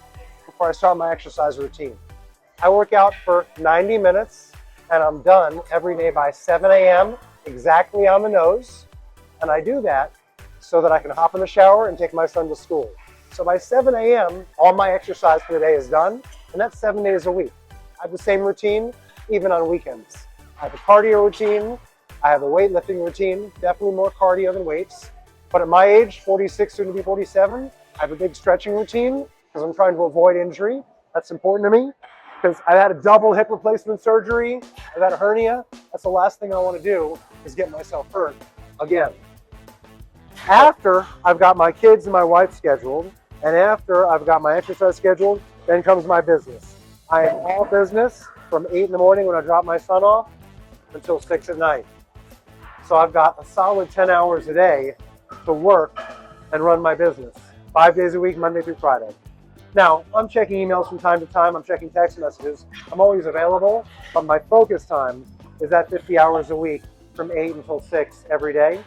before I start my exercise routine. I work out for 90 minutes, and I'm done every day by 7 a.m. exactly on the nose. And I do that so that I can hop in the shower and take my son to school. So by 7 a.m., all my exercise for the day is done, and that's 7 days a week. I have the same routine even on weekends. I have a cardio routine, I have a weightlifting routine, definitely more cardio than weights. But at my age, 46 soon to be 47, I have a big stretching routine because I'm trying to avoid injury. That's important to me because I had a double hip replacement surgery, I've had a hernia. That's the last thing I want to do is get myself hurt again. After I've got my kids and my wife scheduled, and after I've got my exercise scheduled, then comes my business. I am all business from 8 in the morning when I drop my son off until 6 at night. So I've got a solid 10 hours a day to work and run my business. 5 days a week, Monday through Friday. Now, I'm checking emails from time to time, I'm checking text messages. I'm always available, but my focus time is at 50 hours a week from 8 until 6 every day.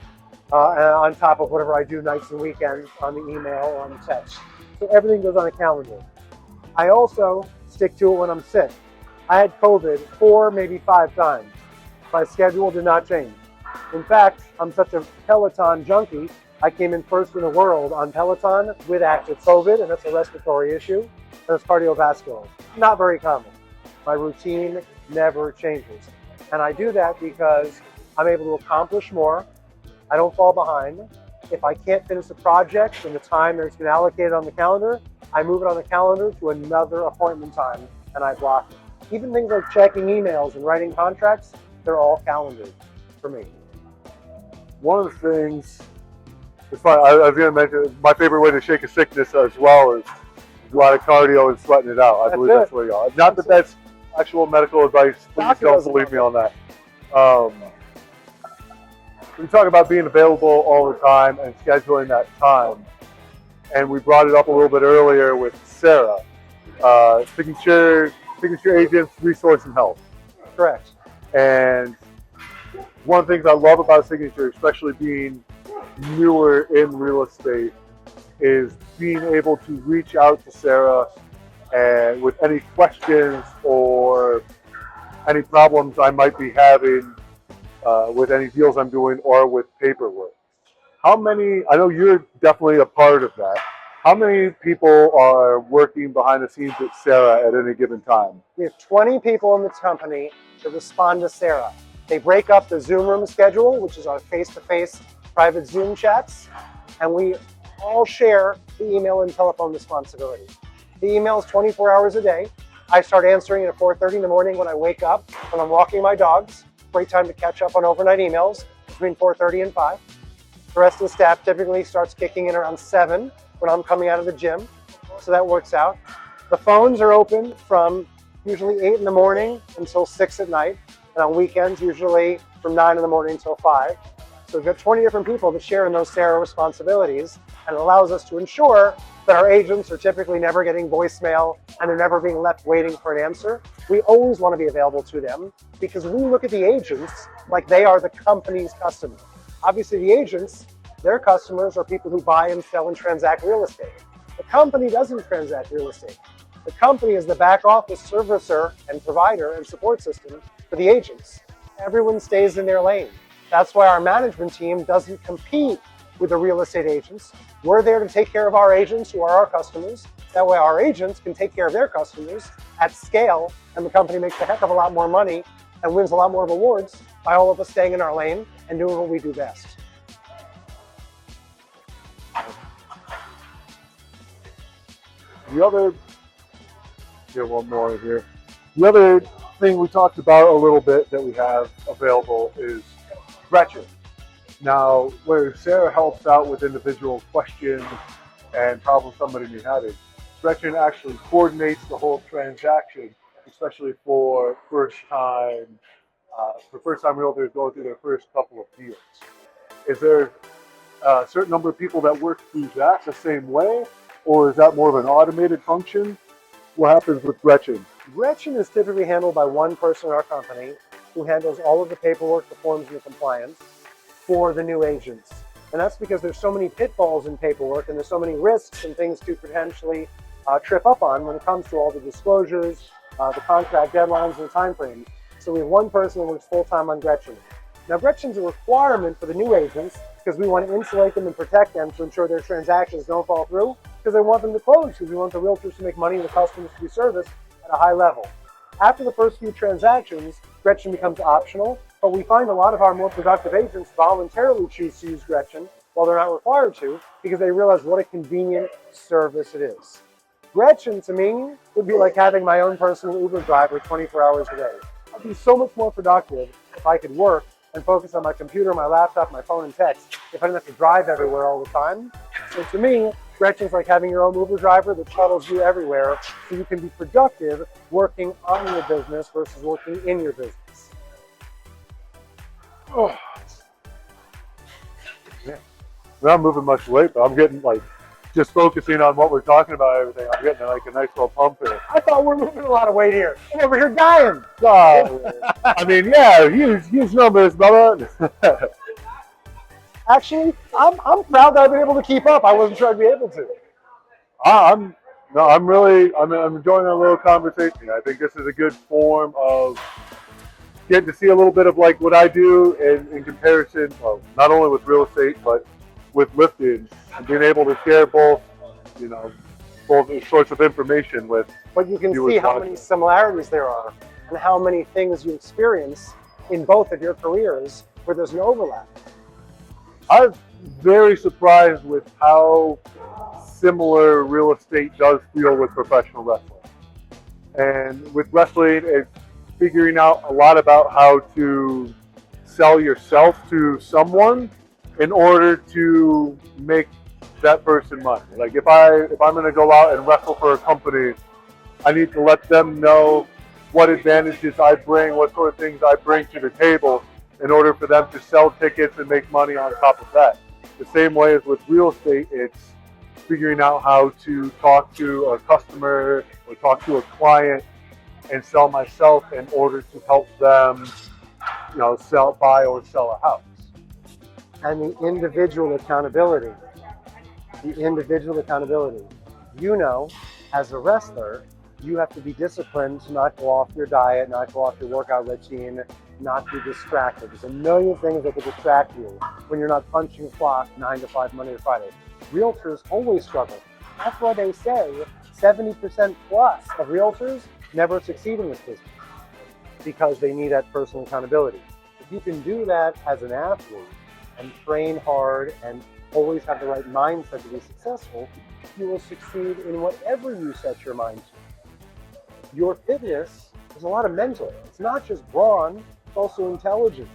On top of whatever I do nights and weekends on the email or on the text. So everything goes on a calendar. I also stick to it when I'm sick. I had COVID 4, maybe 5 times. My schedule did not change. In fact, I'm such a Peloton junkie, I came in first in the world on Peloton with active COVID, and that's a respiratory issue, and it's cardiovascular. Not very common. My routine never changes. And I do that because I'm able to accomplish more. I don't fall behind. If I can't finish a project in the time that's been allocated on the calendar, I move it on the calendar to another appointment time and I block it. Even things like checking emails and writing contracts, they're all calendared for me. One of the things, it's funny, I was going to mention, my favorite way to shake a sickness as well is a lot of cardio and sweating it out. I believe that's where you are. Not that that's actual medical advice. Please don't believe me on that. We talk about being available all the time and scheduling that time. And we brought it up a little bit earlier with Sarah. Signature Agents, Resource and Health. Correct. And one of the things I love about Signature, especially being newer in real estate, is being able to reach out to Sarah and with any questions or any problems I might be having with any deals I'm doing or with paperwork. How many, I know you're definitely a part of that. How many people are working behind the scenes with Sarah at any given time? We have 20 people in this company that respond to Sarah. They break up the Zoom room schedule, which is our face-to-face private Zoom chats, and we all share the email and telephone responsibility. The email is 24 hours a day. I start answering at 4:30 in the morning when I wake up, when I'm walking my dogs. Great time to catch up on overnight emails between 4:30 and 5. The rest of the staff typically starts kicking in around 7 when I'm coming out of the gym, so that works out. The phones are open from usually 8 in the morning until 6 at night, and on weekends usually from 9 in the morning until 5. So we've got 20 different people that share in those Sarah responsibilities, and it allows us to ensure that our agents are typically never getting voicemail and they're never being left waiting for an answer. We always want to be available to them because we look at the agents like they are the company's customer. Obviously the agents, their customers are people who buy and sell and transact real estate. The company doesn't transact real estate. The company is the back office servicer and provider and support system for the agents. Everyone stays in their lane. That's why our management team doesn't compete with the real estate agents. We're there to take care of our agents who are our customers. That way our agents can take care of their customers at scale, and the company makes a heck of a lot more money and wins a lot more awards by all of us staying in our lane and doing what we do best. The other, get one more here. The other thing we talked about a little bit that we have available is Gretchen. Now, where Sarah helps out with individual questions and problems somebody may be having, Gretchen actually coordinates the whole transaction, especially for first-time realtors going through their first couple of deals. Is there a certain number of people that work through that the same way, or is that more of an automated function? What happens with Gretchen? Gretchen is typically handled by one person in our company who handles all of the paperwork, the forms, and the compliance for the new agents. And that's because there's so many pitfalls in paperwork and there's so many risks and things to potentially trip up on when it comes to all the disclosures, the contract deadlines, and the time frames. So we have one person who works full-time on Gretchen. Now, Gretchen's a requirement for the new agents because we want to insulate them and protect them to ensure their transactions don't fall through, because they want them to close, because we want the realtors to make money and the customers to be serviced at a high level. After the first few transactions, Gretchen becomes optional, but we find a lot of our more productive agents voluntarily choose to use Gretchen while they're not required to, because they realize what a convenient service it is. Gretchen, to me, would be like having my own personal Uber driver 24 hours a day. I'd be so much more productive if I could work and focus on my computer, my laptop, my phone, and text if I didn't have to drive everywhere all the time. So to me, Gretchen's like having your own Uber driver that shuttles you everywhere so you can be productive working on your business versus working in your business. Oh. Yeah. I'm not moving much weight, but I'm getting like, just focusing on what we're talking about, everything, I'm getting like a nice little pump here. I thought we're moving a lot of weight here. I'm over here dying. I mean, yeah, huge numbers, brother. Actually, I'm proud that I've been able to keep up. I wasn't sure I'd be able to. I'm enjoying our little conversation. I think this is a good form of getting to see a little bit of like what I do in comparison, well, not only with real estate, but with lifting, and being able to share both sorts of information with. But you can see how many similarities there are and how many things you experience in both of your careers where there's an overlap. I'm very surprised with how similar real estate does feel with professional wrestling. And with wrestling, it's figuring out a lot about how to sell yourself to someone in order to make that person money. Like if I'm going to go out and wrestle for a company, I need to let them know what advantages I bring, what sort of things I bring to the table in order for them to sell tickets and make money on top of that. The same way as with real estate, it's figuring out how to talk to a customer or talk to a client and sell myself in order to help them, buy or sell a house. And the individual accountability. As a wrestler, you have to be disciplined to not go off your diet, not go off your workout routine, not be distracted. There's a million things that could distract you when you're not punching a clock 9 to 5, Monday to Friday. Realtors always struggle. That's why they say 70% plus of realtors never succeed in this business, because they need that personal accountability. If you can do that as an athlete and train hard and always have the right mindset to be successful, you will succeed in whatever you set your mind to. Your fitness is a lot of mental. It's not just brawn, it's also intelligence.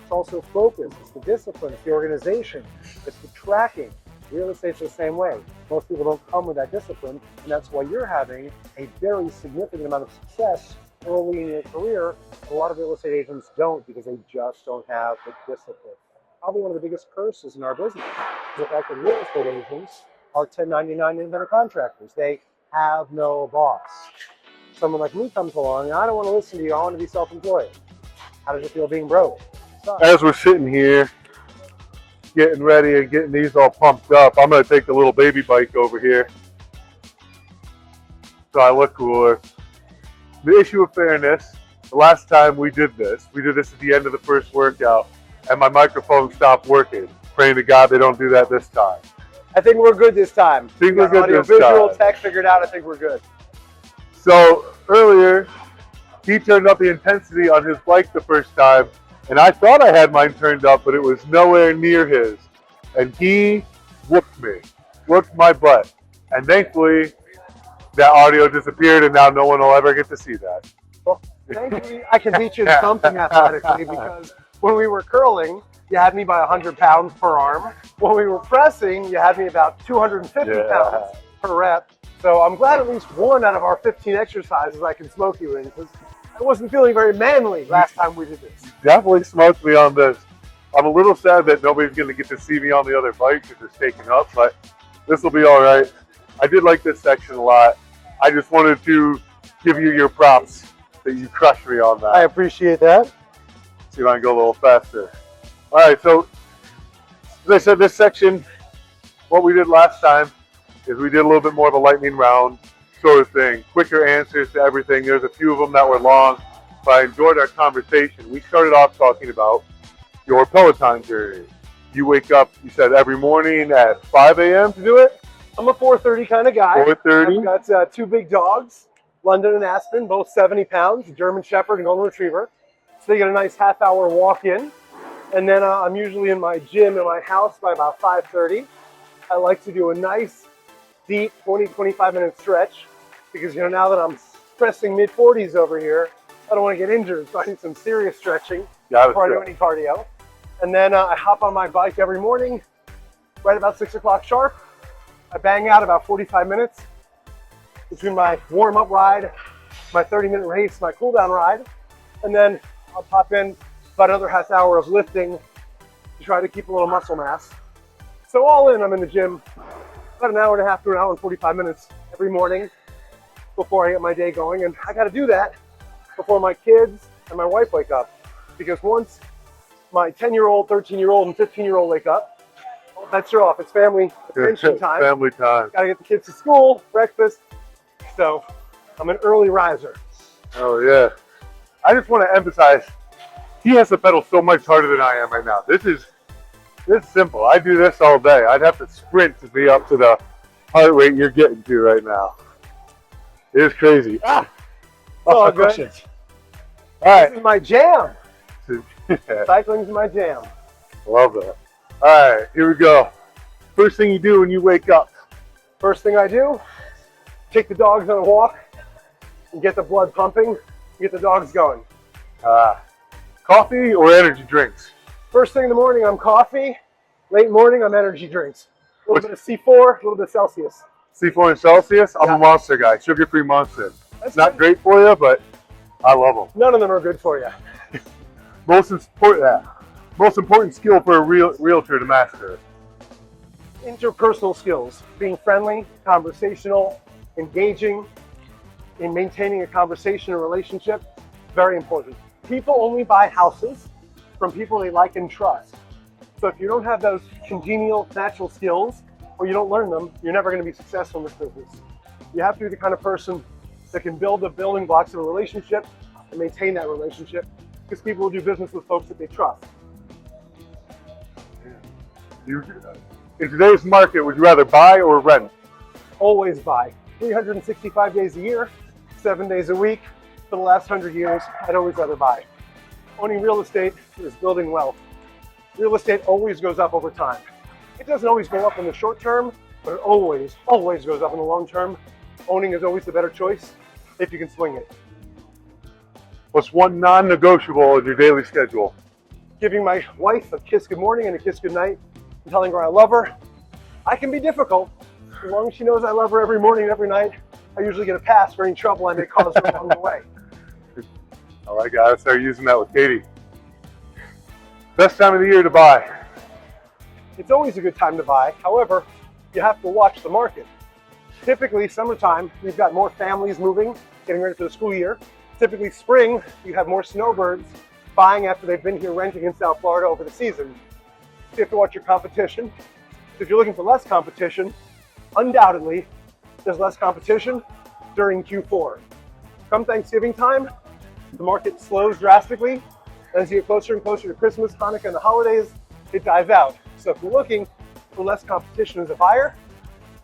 It's also focus, it's the discipline, it's the organization, it's the tracking. Real estate's the same way. Most people don't come with that discipline, and that's why you're having a very significant amount of success early in your career. A lot of real estate agents don't, because they just don't have the discipline. Probably one of the biggest curses in our business is the fact that real estate agents are 1099 independent contractors. They have no boss. Someone like me comes along, and I don't want to listen to you. I want to be self-employed. How does it feel being broke? As we're sitting here, getting ready and getting these all pumped up, I'm going to take the little baby bike over here so I look cooler. The issue of fairness, the last time we did this at the end of the first workout, and my microphone stopped working. Praying to God they don't do that this time. I think we're good this time. I think we're good this visual time. tech figured out. I think we're good. So earlier, he turned up the intensity on his bike the first time, and I thought I had mine turned up, but it was nowhere near his. And he whooped my butt. And thankfully, that audio disappeared, and now no one will ever get to see that. Well, thankfully, I can beat you in something athletically, because when we were curling, you had me by 100 pounds per arm. When we were pressing, you had me about 250 pounds per rep. So I'm glad at least one out of our 15 exercises I can smoke you in, because I wasn't feeling very manly last time we did this. Definitely smoked me on this. I'm a little sad that nobody's going to get to see me on the other bike because it's taken up, but this will be all right. I did like this section a lot. I just wanted to give you your props that you crushed me on that. I appreciate that. See if I can go a little faster. All right, so as I said, this section, what we did last time is we did a little bit more of a lightning round sort of thing. Quicker answers to everything. There's a few of them that were long. but I enjoyed our conversation. We started off talking about your Peloton journey. You wake up, you said, every morning at 5 a.m. to do it? I'm a 4:30 kind of guy. 4:30? I've got two big dogs, London and Aspen, both 70 pounds, German Shepherd and Golden Retriever. So they get a nice half-hour walk in. And then I'm usually in my gym in my house by about 5:30. I like to do a nice, deep 20-25-minute stretch because, now that I'm pressing mid-40s over here, I don't want to get injured, so I need some serious stretching before I do any cardio. And then I hop on my bike every morning, right about 6 o'clock sharp. I bang out about 45 minutes between my warm-up ride, my 30-minute race, my cool-down ride, and then I'll pop in about another half hour of lifting to try to keep a little muscle mass. So all in, I'm in the gym about an hour and a half to an hour and 45 minutes every morning before I get my day going. And I got to do that before my kids and my wife wake up. Because once my 10-year-old, 13-year-old, and 15-year-old wake up, all bets are off. It's family attention time. Family time. Got to get the kids to school, breakfast. So I'm an early riser. Oh, yeah. I just want to emphasize, he has to pedal so much harder than I am right now. This is simple. I do this all day. I'd have to sprint to be up to the heart rate you're getting to right now. It is crazy. All good. Questions. All right. This is my jam. Cycling's my jam. Love that. All right, here we go. First thing you do when you wake up. First thing I do, take the dogs on a walk and get the blood pumping, get the dogs going. Coffee or energy drinks? First thing in the morning, I'm coffee. Late morning, I'm energy drinks. A little bit of C4, a little bit of Celsius. C4 and Celsius? I'm a Monster guy, sugar-free Monster. It's not great for you, but I love them. None of them are good for you. Most important skill for a realtor to master. Interpersonal skills, being friendly, conversational, engaging, in maintaining a conversation and relationship, very important. People only buy houses from people they like and trust. So if you don't have those congenial, natural skills, or you don't learn them, you're never going to be successful in this business. You have to be the kind of person that can build the building blocks of a relationship and maintain that relationship, because people will do business with folks that they trust. In today's market, would you rather buy or rent? Always buy. 365 days a year, 7 days a week. For the last 100 years, I'd always rather buy. Owning real estate is building wealth. Real estate always goes up over time. It doesn't always go up in the short term, but it always goes up in the long term. Owning is always the better choice if you can swing it. What's one non-negotiable in your daily schedule? Giving my wife a kiss good morning and a kiss good night and telling her I love her. I can be difficult. As long as she knows I love her every morning and every night, I usually get a pass for any trouble I may cause her along the way. I like it. I start using that with Katie. Best time of the year to buy? It's always a good time to buy. However, you have to watch the market. Typically, summertime, we've got more families moving, getting ready for the school year. Typically, spring, you have more snowbirds buying after they've been here renting in South Florida over the season. So you have to watch your competition. If you're looking for less competition, undoubtedly, there's less competition during Q4. Come Thanksgiving time, the market slows drastically. As you get closer and closer to Christmas, Hanukkah, and the holidays, it dies out. So if you're looking for less competition as a buyer,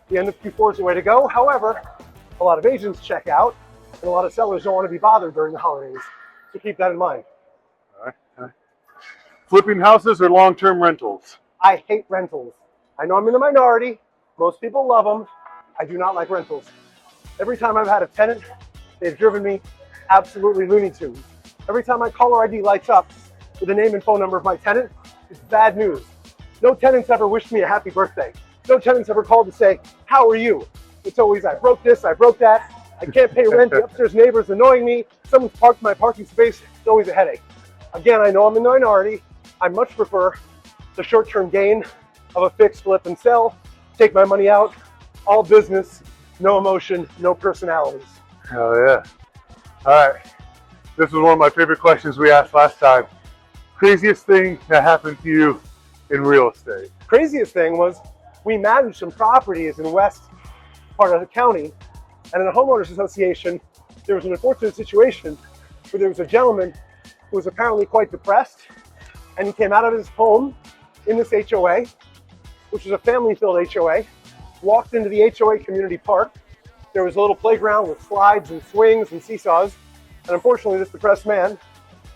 the end of Q4 is the way to go. However, a lot of agents check out, and a lot of sellers don't want to be bothered during the holidays. So keep that in mind. All right. Flipping houses or long-term rentals? I hate rentals. I know I'm in the minority. Most people love them. I do not like rentals. Every time I've had a tenant, they've driven me absolutely Looney Tunes. Every time my caller ID lights up with the name and phone number of my tenant, it's bad news. No tenants ever wished me a happy birthday. No tenants ever called to say, how are you? It's always, I broke this, I broke that. I can't pay rent, the upstairs neighbor's annoying me. Someone's parked my parking space. It's always a headache. Again, I know I'm in the minority. I much prefer the short-term gain of a fix, flip, and sell. Take my money out. All business, no emotion, no personalities. Oh, yeah. All right. This was one of my favorite questions we asked last time. Craziest thing that happened to you in real estate? Craziest thing was we managed some properties in west part of the county, and in a homeowners association, there was an unfortunate situation where there was a gentleman who was apparently quite depressed, and he came out of his home in this HOA, which was a family-filled HOA, walked into the HOA community park. There was a little playground with slides and swings and seesaws, and unfortunately this depressed man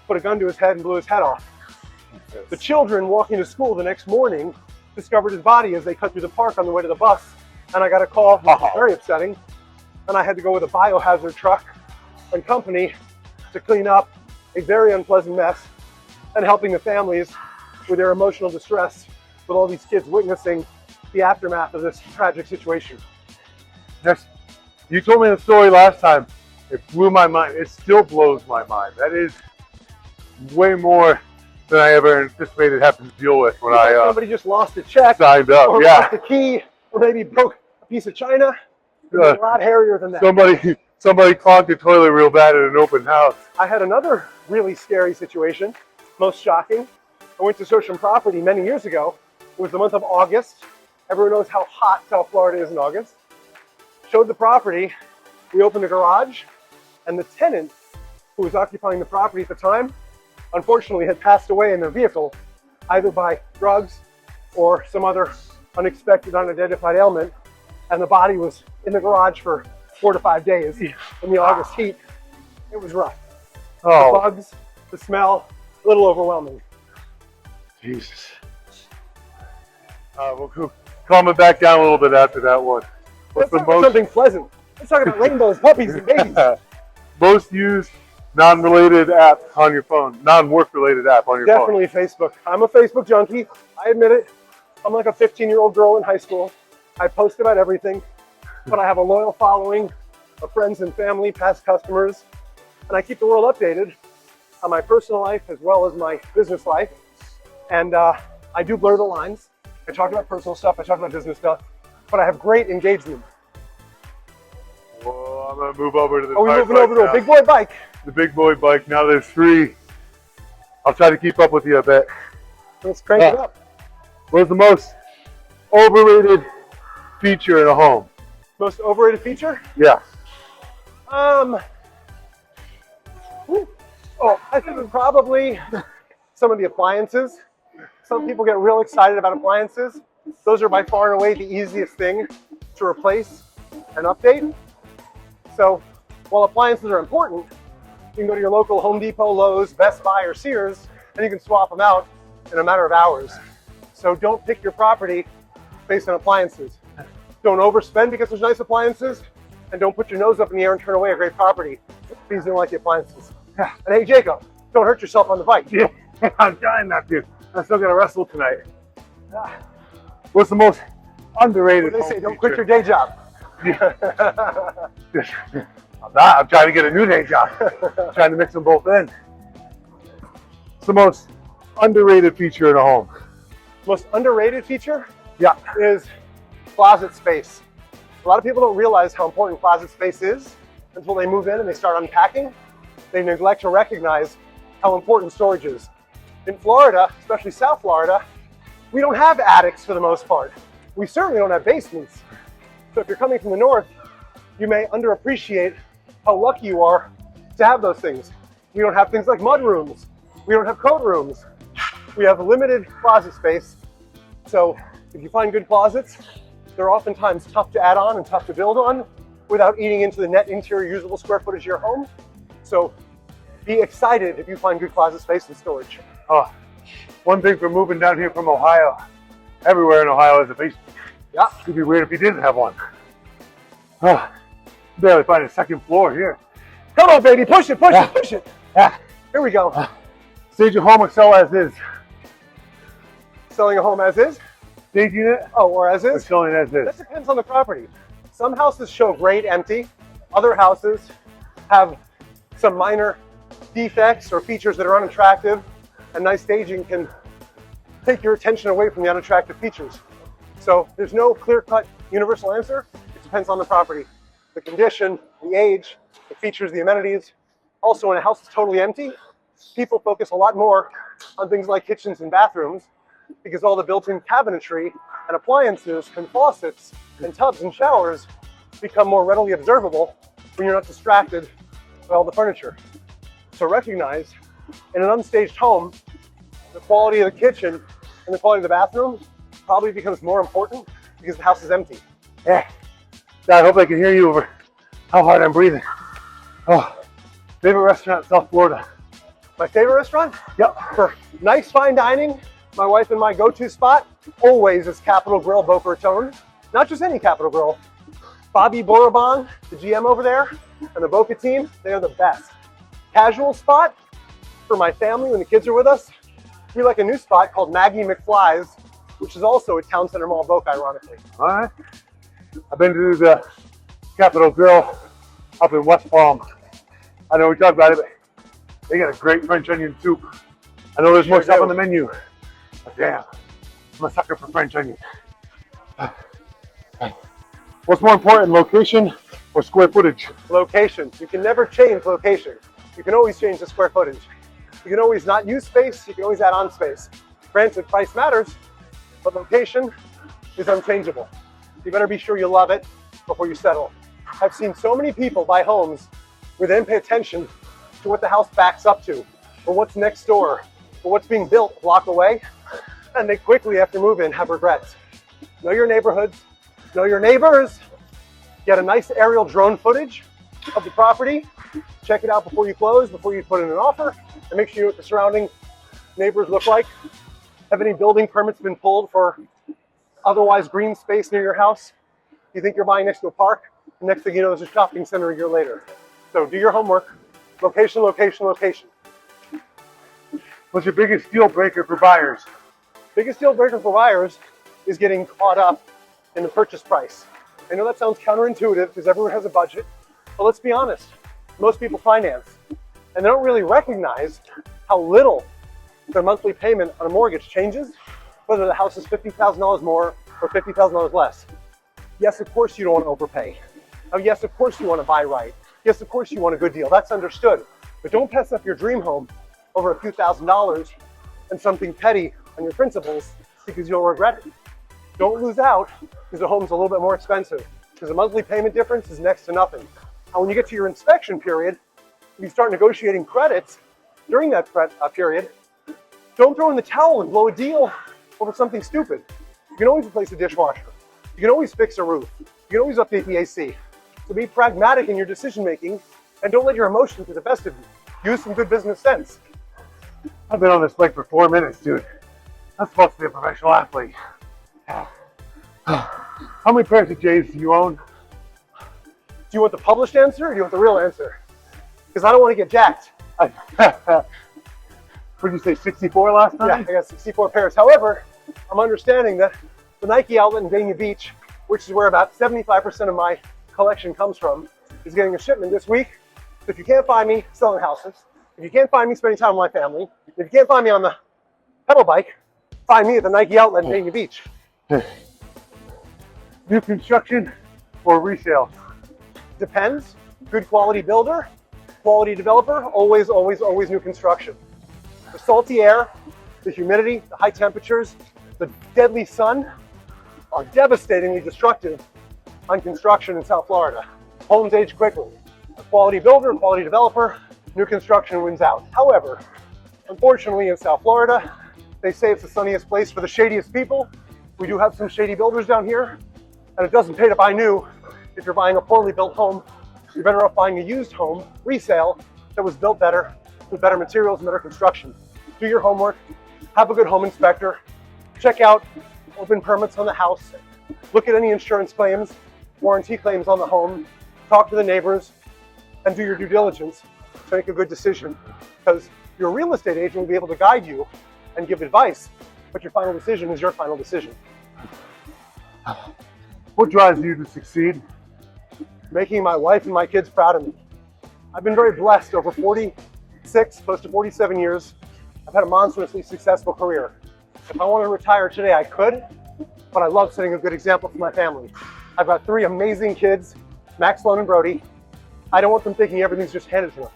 put a gun to his head and blew his head off. The children walking to school the next morning discovered his body as they cut through the park on the way to the bus, and I got a call, which was very upsetting, and I had to go with a biohazard truck and company to clean up a very unpleasant mess and helping the families with their emotional distress with all these kids witnessing the aftermath of this tragic situation. Yes. You told me the story last time. It blew my mind. It still blows my mind. That is way more than I ever anticipated having to deal with when Somebody just lost a check, signed up. or Yeah. lost a key, or maybe broke a piece of china. It's a lot hairier than that. Somebody clogged the toilet real bad at an open house. I had another really scary situation, most shocking. I went to search some property many years ago. It was the month of August. Everyone knows how hot South Florida is in August. Showed the property. We opened the garage, and the tenant who was occupying the property at the time, unfortunately, had passed away in their vehicle, either by drugs or some other unexpected, unidentified ailment, and the body was in the garage for 4 to 5 days in the August heat. It was rough. Oh, The bugs, the smell, a little overwhelming. Jesus. We'll calm it back down a little bit after that one. What's Let's talk about something pleasant. Let's talk about rainbows, puppies, and babies. most used non-related app on your phone, non-work related app on your phone? Definitely Facebook. I'm a Facebook junkie. I admit it. I'm like a 15-year-old girl in high school. I post about everything, but I have a loyal following of friends and family, past customers, and I keep the world updated on my personal life as well as my business life. And I do blur the lines. I talk about personal stuff, I talk about business stuff, but I have great engagement. Well, I'm gonna move over to the We're moving over to a big boy bike. The big boy bike. Now there's 3. I'll try to keep up with you a bit. Let's crank it up. What's the most overrated feature in a home? Most overrated feature? Yeah. I think probably some of the appliances. Some people get real excited about appliances. Those are by far and away the easiest thing to replace and update. So while appliances are important, you can go to your local Home Depot, Lowe's, Best Buy, or Sears, and you can swap them out in a matter of hours. So don't pick your property based on appliances. Don't overspend because there's nice appliances, and don't put your nose up in the air and turn away a great property because you don't like the appliances. And hey, Jacob, don't hurt yourself on the bike. Yeah, I'm trying not to. I'm still gonna wrestle tonight. What's the most underrated? They say don't quit your day job. I'm not. I'm trying to get a new day job. Trying to mix them both in. It's the most underrated feature in a home. Most underrated feature? Yeah. Is closet space. A lot of people don't realize how important closet space is until they move in and they start unpacking. They neglect to recognize how important storage is. In Florida, especially South Florida, we don't have attics for the most part. We certainly don't have basements. So if you're coming from the north, you may underappreciate how lucky you are to have those things. We don't have things like mud rooms. We don't have coat rooms. We have limited closet space. So if you find good closets, they're oftentimes tough to add on and tough to build on without eating into the net interior usable square footage of your home. So be excited if you find good closet space and storage. Oh, one thing for moving down here from Ohio, everywhere in Ohio is a basement. Yeah. It'd be weird if you didn't have one. Oh, barely find a second floor here. Come on, baby, push it, push it, push it. Yeah. Here we go. Stage a home or sell as is. Selling a home as is? Staging it Oh, or as or is? selling as That is. depends on the property. Some houses show great empty. Other houses have some minor defects or features that are unattractive, and nice staging can take your attention away from the unattractive features. So there's no clear-cut universal answer. It depends on the property, the condition, the age, the features, the amenities. Also, when a house is totally empty, people focus a lot more on things like kitchens and bathrooms because all the built-in cabinetry and appliances and faucets and tubs and showers become more readily observable when you're not distracted by all the furniture. So recognize in an unstaged home, the quality of the kitchen and the quality of the bathroom probably becomes more important because the house is empty. Yeah. I hope I can hear you over how hard I'm breathing. Oh, favorite restaurant in South Florida? My favorite restaurant? Yep. For nice fine dining, my wife and my go-to spot always is Capitol Grill, Boca Raton. Not just any Capitol Grill. Bobby Borobon, the GM over there, and the Boca team, they are the best. Casual spot for my family when the kids are with us, we like a new spot called Maggie McFly's, which is also at Town Center Mall, Boca, ironically. All right. I've been to the Capitol Grill up in West Palm. I know we talked about it, but they got a great French onion soup. I know there's more stuff on the menu, but damn, I'm a sucker for French onion. What's more important, location or square footage? Location. You can never change location. You can always change the square footage. You can always not use space. You can always add on space. Granted, price matters, but location is unchangeable. You better be sure you love it before you settle. I've seen so many people buy homes where they didn't pay attention to what the house backs up to, or what's next door, or what's being built a block away, and they quickly, after move-in, have regrets. Know your neighborhoods, know your neighbors, get a nice aerial drone footage of the property, check it out before you close, before you put in an offer, and make sure you know what the surrounding neighbors look like. Have any building permits been pulled for otherwise green space near your house? You think you're buying next to a park, and next thing you know, there's a shopping center a year later. So do your homework. Location, location, location. What's your biggest deal breaker for buyers? Biggest deal breaker for buyers is getting caught up in the purchase price. I know that sounds counterintuitive because everyone has a budget, but let's be honest. Most people finance, and they don't really recognize how little their monthly payment on a mortgage changes, whether the house is $50,000 more or $50,000 less. Yes, of course you don't want to overpay. Oh, yes, of course you want to buy right. Yes, of course you want a good deal. That's understood. But don't pass up your dream home over a few $1,000s and something petty on your principles because you'll regret it. Don't lose out because the home's a little bit more expensive because the monthly payment difference is next to nothing. And when you get to your inspection period, you start negotiating credits during that period. Don't throw in the towel and blow a deal over something stupid. You can always replace a dishwasher. You can always fix a roof. You can always update the AC. So be pragmatic in your decision making and don't let your emotions get the best of you. Use some good business sense. I've been on this bike for 4 minutes, dude. I'm supposed to be a professional athlete. How many pairs of J's do you own? Do you want the published answer or do you want the real answer? Because I don't want to get jacked. What did you say, 64 last time? Yeah, I got 64 pairs. However, I'm understanding that the Nike outlet in Dania Beach, which is where about 75% of my collection comes from, is getting a shipment this week. So if you can't find me selling houses, if you can't find me spending time with my family, if you can't find me on the pedal bike, find me at the Nike outlet in Dania Beach. New construction or resale? Depends. Good quality builder, quality developer, always, always, always new construction. The salty air, the humidity, the high temperatures, the deadly sun are devastatingly destructive on construction in South Florida. Homes age quickly. A quality builder, a quality developer, new construction wins out. However, unfortunately in South Florida, they say it's the sunniest place for the shadiest people. We do have some shady builders down here, and it doesn't pay to buy new. If you're buying a poorly built home, you're better off buying a used home, resale, that was built better, with better materials and better construction. Do your homework, have a good home inspector, check out open permits on the house, look at any insurance claims, warranty claims on the home, talk to the neighbors, and do your due diligence to make a good decision. Because your real estate agent will be able to guide you and give advice, but your final decision is your final decision. What drives you to succeed? Making my wife and my kids proud of me. I've been very blessed over 46, close to 47 years. I've had a monstrously successful career. If I wanted to retire today, I could, but I love setting a good example for my family. I've got 3 amazing kids, Max, Sloan, and Brody. I don't want them thinking everything's just handed to them.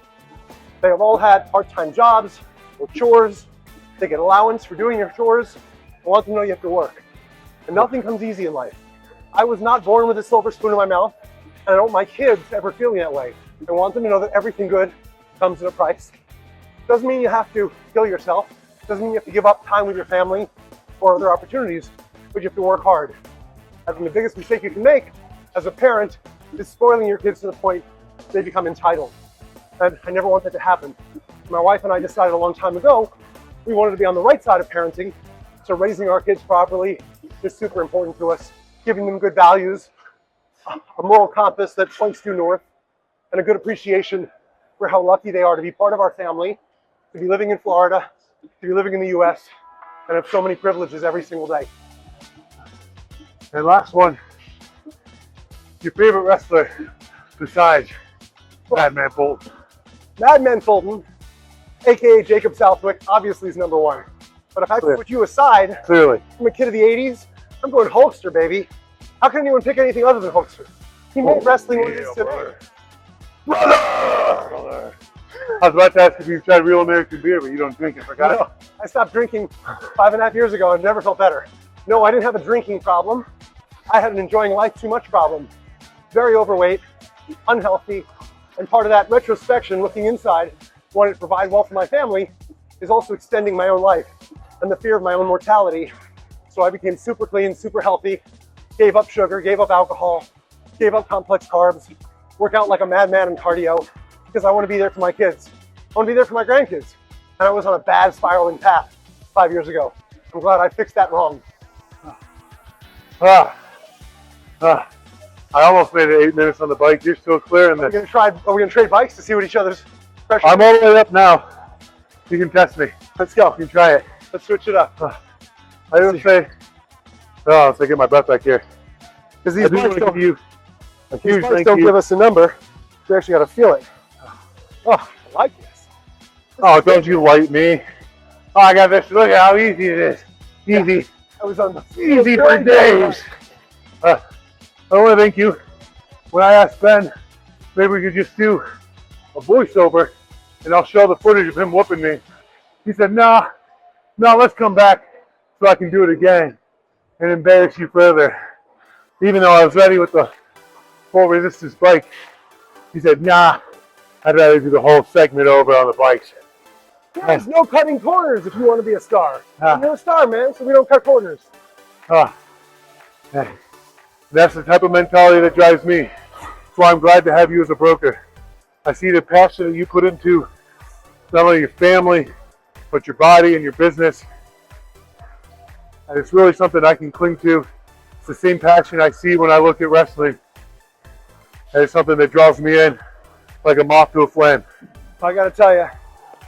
They have all had part-time jobs or chores. They get allowance for doing their chores. I want them to know you have to work. And nothing comes easy in life. I was not born with a silver spoon in my mouth, and I don't want my kids ever feeling that way. I want them to know that everything good comes at a price. Doesn't mean you have to kill yourself. Doesn't mean you have to give up time with your family or other opportunities, but you have to work hard. I think the biggest mistake you can make as a parent is spoiling your kids to the point they become entitled. And I never want that to happen. My wife and I decided a long time ago we wanted to be on the right side of parenting, so raising our kids properly is super important to us. Giving them good values, a moral compass that points due north, and a good appreciation for how lucky they are to be part of our family, to be living in Florida, to be living in the US, and have so many privileges every single day. And last one, your favorite wrestler besides Madman Fulton? Madman Fulton, aka Jacob Southwick, obviously is number one. But if I put you aside, Clearly. I'm a kid of the 80s, I'm going Hulkster, baby. How can anyone pick anything other than Hulkster? He made wrestling what it is today. Brother! I was about to ask if you've tried real American beer, but you don't drink it. Forgot No, I stopped drinking 5.5 years ago. I've never felt better. No, I didn't have a drinking problem. I had an enjoying life too much problem. Very overweight, unhealthy, and part of that retrospection, looking inside, wanting to provide well for my family, is also extending my own life and the fear of my own mortality. So I became super clean, super healthy, gave up sugar, gave up alcohol, gave up complex carbs, work out like a madman in cardio, because I want to be there for my kids. I want to be there for my grandkids. And I was on a bad spiraling path 5 years ago. I'm glad I fixed that wrong. I almost made it 8 minutes on the bike. You're still clear in Are this. we gonna trade bikes to see what each other's pressure I'm all the way up now. You can test me. Let's go. You can try it. Let's switch it up. I didn't say. Oh, so I get my breath back here. Because I these do want bikes to don't, give you a these huge bikes thank don't you. give us a number. We actually got to feel it. Oh, I like this. Oh, don't you like me? Oh, I got this. Look at how easy it is. Easy. I was on the Easy for days. I want to thank you. When I asked Ben, maybe we could just do a voiceover and I'll show the footage of him whooping me. He said, no, let's come back so I can do it again and embarrass you further. Even though I was ready with the full resistance bike, he said, nah, I'd rather do the whole segment over on the bikes. There's no cutting corners if you want to be a star. Ah. You're a star, man, so we don't cut corners. That's the type of mentality that drives me. That's why I'm glad to have you as a broker. I see the passion that you put into not only your family, but your body and your business. And it's really something I can cling to. It's the same passion I see when I look at wrestling. And it's something that draws me in like a moth to a flame. I got to tell you,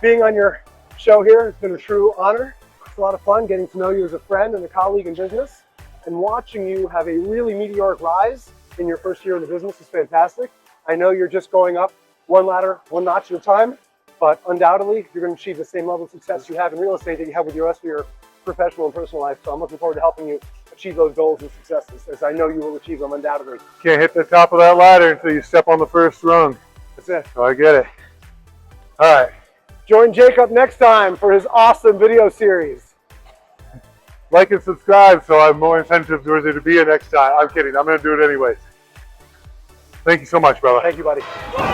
being on your show here has been a true honor. It's a lot of fun getting to know you as a friend and a colleague in business. And watching you have a really meteoric rise in your first year in the business is fantastic. I know you're just going up one ladder, one notch at a time, but undoubtedly you're going to achieve the same level of success you have in real estate that you have with the rest of your professional and personal life. So I'm looking forward to helping you achieve those goals and successes, as I know you will achieve them undoubtedly. Can't hit the top of that ladder until you step on the first rung. That's it. So I get it. All right. Join Jacob next time for his awesome video series. Like and subscribe so I have more incentives for there to be a next time. I'm kidding. I'm going to do it anyways. Thank you so much, brother. Thank you, buddy. One,